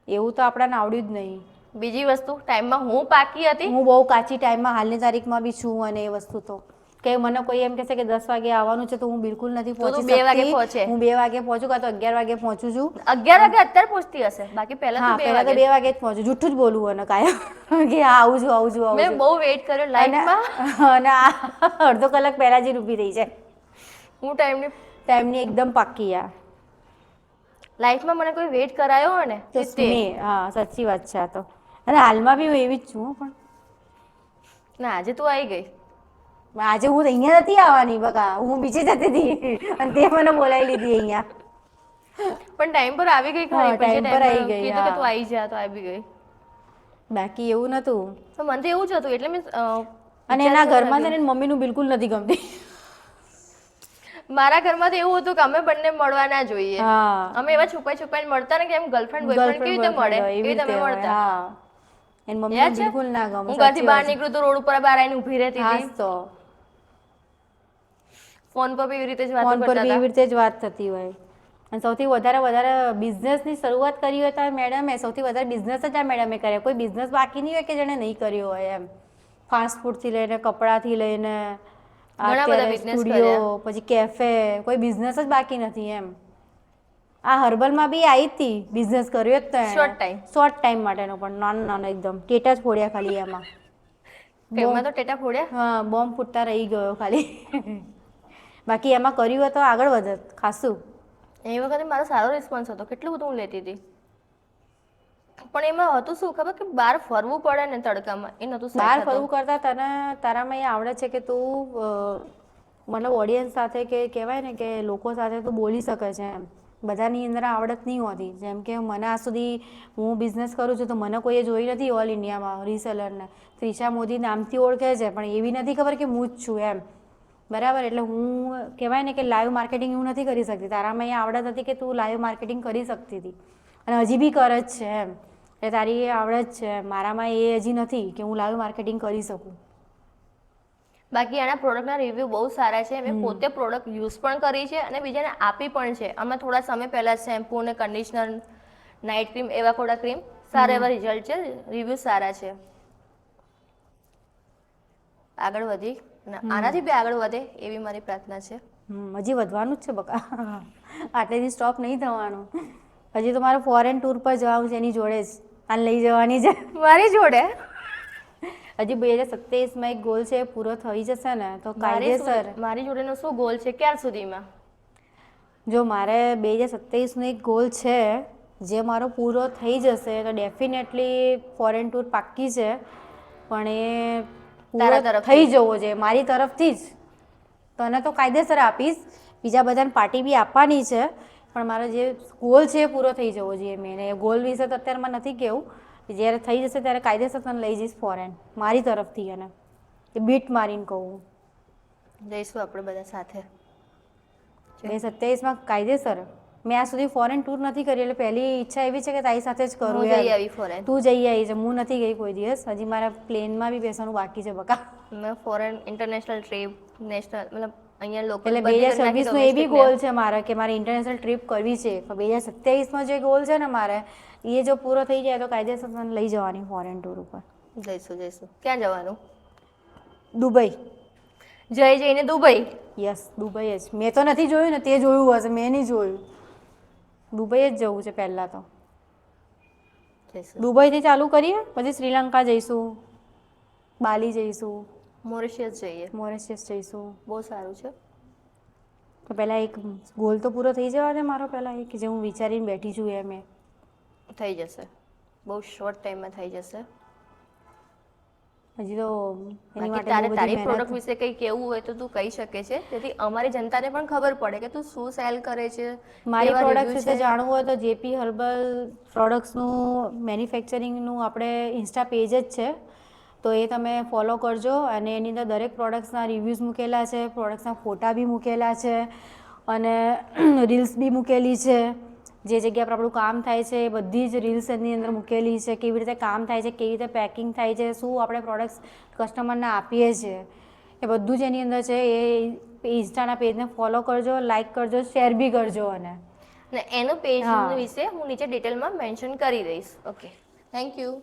એવું તો આપણાને આવડ્યું જ નહીં. બીજી વસ્તુ, ટાઈમમાં હું પાકી હતી. હું બહુ કાચી ટાઈમમાં હાલની તારીખમાં બી છું. અને એ વસ્તુ તો કે મને કોઈ એમ કહેશે કે 10 વાગે આવવાનું છે તો હું બિલકુલ નથી તો તું પહોંચી 2 વાગે શકતી. પહોંચે. હું 2 વાગે પહોંચું કાં તો 11 વાગે પહોંચું છું. 11 વાગે અત્યારે પહોંચતી હશે, બાકી પહેલા હા તો 2 પહેલા તો વાગે. 2 વાગે જ પહોંચું, જૂઠું જ બોલવું અને કાયમ કે હા આવું છું આવું છું આવું મેં છું. બહુ વેઇટ કર્યો અને લાઈનમાં. અને આ અડધો કલાક પહેલા જ ઊભી રહી જાય. હું ટાઈમની એકદમ પાક્કી આ. લાઈફમાં મને કોઈ વેઇટ કરાયો હોય ને તો તે. હા સાચી વાત છે આ તો. અને હાલમાં બી હું એવી જ છું હો પણ. ના આજે તું આવી ગઈ. આજે હું અહીંયા નથી આવવાની બકા, હું બીજે જતી હતી અને તે મને બોલાવી લીધી અહીંયા. પણ ટાઈમ પર આવી ગઈ ખરી, હા પણ જે ટાઈમ પર આવી ટાઈમ ગઈ. કીધું કે તું હા આવી જા તો આવી ગઈ. બાકી એવું નતું. તો મને તો એવું જ હતું એટલે મેં અને એના ઘરમાં છે ને મમ્મીનું બિલકુલ નથી ગમતી. મારા ઘરમાં તો એવું હતું કે અમે બંને મળવા ના જોઈએ. હા અમે એવા છુપાઈને મળતા ને કે એમ ગર્લફ્રેન્ડ બોયફ્રેન્ડ કેવી રીતે મળે એવી રીતે અમે મળતા. હા એની મમ્મીને યાદ છે? બિલકુલ ના ગમે. હું ઘરથી બહાર નીકળું તો રોડ ઉપર બહાર આવીને ઊભી રહેતી હા હતી. તો ફોન પર બી એવી રીતે જ વાતો ફોન પર કરતા બી હતા. એવી રીતે જ વાત થતી હોય. અને સૌથી વધારે બિઝનેસની શરૂઆત કરી હોય તો આ મેડમે સૌથી વધારે બિઝનેસ જ આ મેડમે કર્યા. કોઈ બિઝનેસ બાકી નહીં હોય કે જેણે નહીં કર્યો હોય એમ. ફાસ્ટ ફૂડથી લઈને કપડાથી લઈને ઘણા બધા અત્યારે બિઝનેસ સ્ટુડિયો કર્યા. પછી કેફે, કોઈ બિઝનેસ જ બાકી નથી એમ. આ હર્બલમાં બી આવી હતી, બિઝનેસ કર્યો જ તો શોર્ટ ટાઈમ. શોર્ટ ટાઈમ માટેનો પણ નાનો એકદમ ટેટા જ ફોડ્યા ખાલી એમાં. એમાં તો ટેટા ફોડ્યા. હા બોમ્બ ફૂટતા રહી ગયો ખાલી. બાકી એમાં કર્યું હોય તો આગળ વધત ખાસું. એ વખતે મારો સારો રિસ્પોન્સ હતો, કેટલું બધું હું લેતી હતી. પણ એમાં હતું શું ખબર કે બહાર ફરવું પડે ને તડકામાં એ નતું સેટ બહાર થતું. ફરવું કરતા તને તારામાં એ આવડે છે કે તું મતલબ ઓડિયન્સ સાથે કે કહેવાય ને કે લોકો સાથે તું બોલી શકે છે એમ. બધાની અંદર આવડત નહીં હોતી. જેમ કે મને આ સુધી હું બિઝનેસ કરું છું તો મને કોઈએ જોઈ નથી ઓલ ઇન્ડિયામાં રીસેલરને. ત્રિષા મોદી નામથી ઓળખે છે પણ એવી નથી ખબર કે હું જ છું એમ. બરાબર, એટલે હું કહેવાય ને કે લાઈવ માર્કેટિંગ હું નથી કરી શકતી. તારામાં એ આવડત હતી કે તું લાઈવ માર્કેટિંગ કરી શકતી હતી અને હજી બી કરે જ છે એમ. એટલે તારી એ આવડત છે. મારામાં એ હજી નથી કે હું લાઈવ માર્કેટિંગ કરી શકું. બાકી આના પ્રોડક્ટના રિવ્યૂ બહુ સારા છે. મેં પોતે પ્રોડક્ટ યુઝ પણ કરી છે અને બીજાને આપી પણ છે. અમે થોડા સમય પહેલા શેમ્પૂ અને કન્ડિશનર, નાઇટ ક્રીમ એવા થોડા ક્રીમ સારા એવા રિઝલ્ટ છે, રિવ્યૂ સારા છે. આગળ વધી અને આનાથી બી આગળ વધે એવી મારી પ્રાર્થના છે. હજી વધવાનું જ છે બકા. આટલેથી સ્ટોપ નહીં થવાનું. હજી તો મારે ફોરેન ટૂર પર જવાનું છે એની જોડે જ. આને લઈ જવાની છે મારી જોડે. હજી 2027માં એક ગોલ છે એ પૂરો થઈ જશે ને તો કાયદેસર. મારી જોડેનો શું ગોલ છે ક્યાર સુધીમાં? જો મારે 2027નો એક ગોલ છે જે મારો પૂરો થઈ જશે તો ડેફિનેટલી ફોરેન ટૂર પાક્કી છે. પણ એ પૂરો થઈ જવો જોઈએ મારી તરફથી જ. તને તો કાયદેસર આપીશ, બીજા બધાને પાર્ટી બી આપવાની છે, પણ મારો જે ગોલ છે એ પૂરો થઈ જવો જોઈએ. મેં એ ગોલ વિશે તો અત્યારમાં નથી કહેવું. જ્યારે થઈ જશે ત્યારે કાયદેસર તને લઈ જઈશ ફોરેન મારી તરફથી. એને એ બીટ મારીને કહું જઈશું આપણે બધા સાથે. 2027માં કાયદેસર. મેં આ સુધી ફોરેન ટૂર નથી કરી એટલે પહેલી ઈચ્છા એવી છે કે તારી સાથે જ કરું. જઈ આવી ફોરેન. તું જઈ આવી છે, હું નથી ગઈ કોઈ દિવસ. હજી મારા પ્લેનમાં બી બેસવાનું બાકી છે બકા. મેં ફોરેન ઇન્ટરનેશનલ ટ્રીપ, નેશનલ મતલબ અહીંયા લોકલ એટલે 2026નો એ બી ગોલ છે મારે કે મારે ઇન્ટરનેશનલ ટ્રીપ કરવી છે. પણ 2027માં જે ગોલ છે ને મારે એ જો પૂરો થઈ જાય તો કાયદેસર મને લઈ જવાની ફોરેન ટૂર ઉપર. જઈશું. ક્યાં જવાનું? દુબઈ. જઈને દુબઈ. યસ, દુબઈ જ. મેં તો નથી જોયું ને, તે જોયું હશે, મેં નહીં જોયું. દુબઈ જ જવું છે પહેલાં તો. દુબઈથી ચાલુ કરીએ, પછી શ્રીલંકા જઈશું, બાલી જઈશું, મોરિશિયસ જઈશું. બહુ સારું છે. તો પહેલાં એક ગોલ તો પૂરો થઈ જવા દે મારો પહેલાં, એક જે હું વિચારીને બેઠી છું એ મેં. થઈ જશે, બહુ શોર્ટ ટાઈમમાં થઈ જશે. હજી તો એની માટે તારી પ્રોડક્ટ વિશે કંઈ કહેવું હોય તો તું કહી શકે છે, જેથી અમારી જનતાને પણ ખબર પડે કે તું શું સેલ કરે છે. મારી પ્રોડક્ટ વિશે જાણવું હોય તો જેપી હર્બલ પ્રોડક્ટ્સનું મેન્યુફેક્ચરિંગનું આપણે ઇન્સ્ટા પેજ જ છે, તો એ તમે ફોલો કરજો. અને એની અંદર દરેક પ્રોડક્ટ્સના રિવ્યૂઝ મૂકેલા છે, પ્રોડક્ટ્સના ફોટા બી મૂકેલા છે અને રીલ્સ બી મૂકેલી છે. જે જગ્યા પર આપણું કામ થાય છે એ બધી જ રીલ્સ એની અંદર મૂકેલી છે. કેવી રીતે કામ થાય છે, કેવી રીતે પેકિંગ થાય છે, શું આપણે પ્રોડક્ટ્સ કસ્ટમરને આપીએ છીએ, એ બધું જ એની અંદર છે. એ ઇન્સ્ટાના પેજને ફોલો કરજો, લાઇક કરજો, શેર બી કરજો. અને એનું પેજ વિશે હું નીચે ડિટેલમાં મેન્શન કરી દઈશ. Okay, thank you.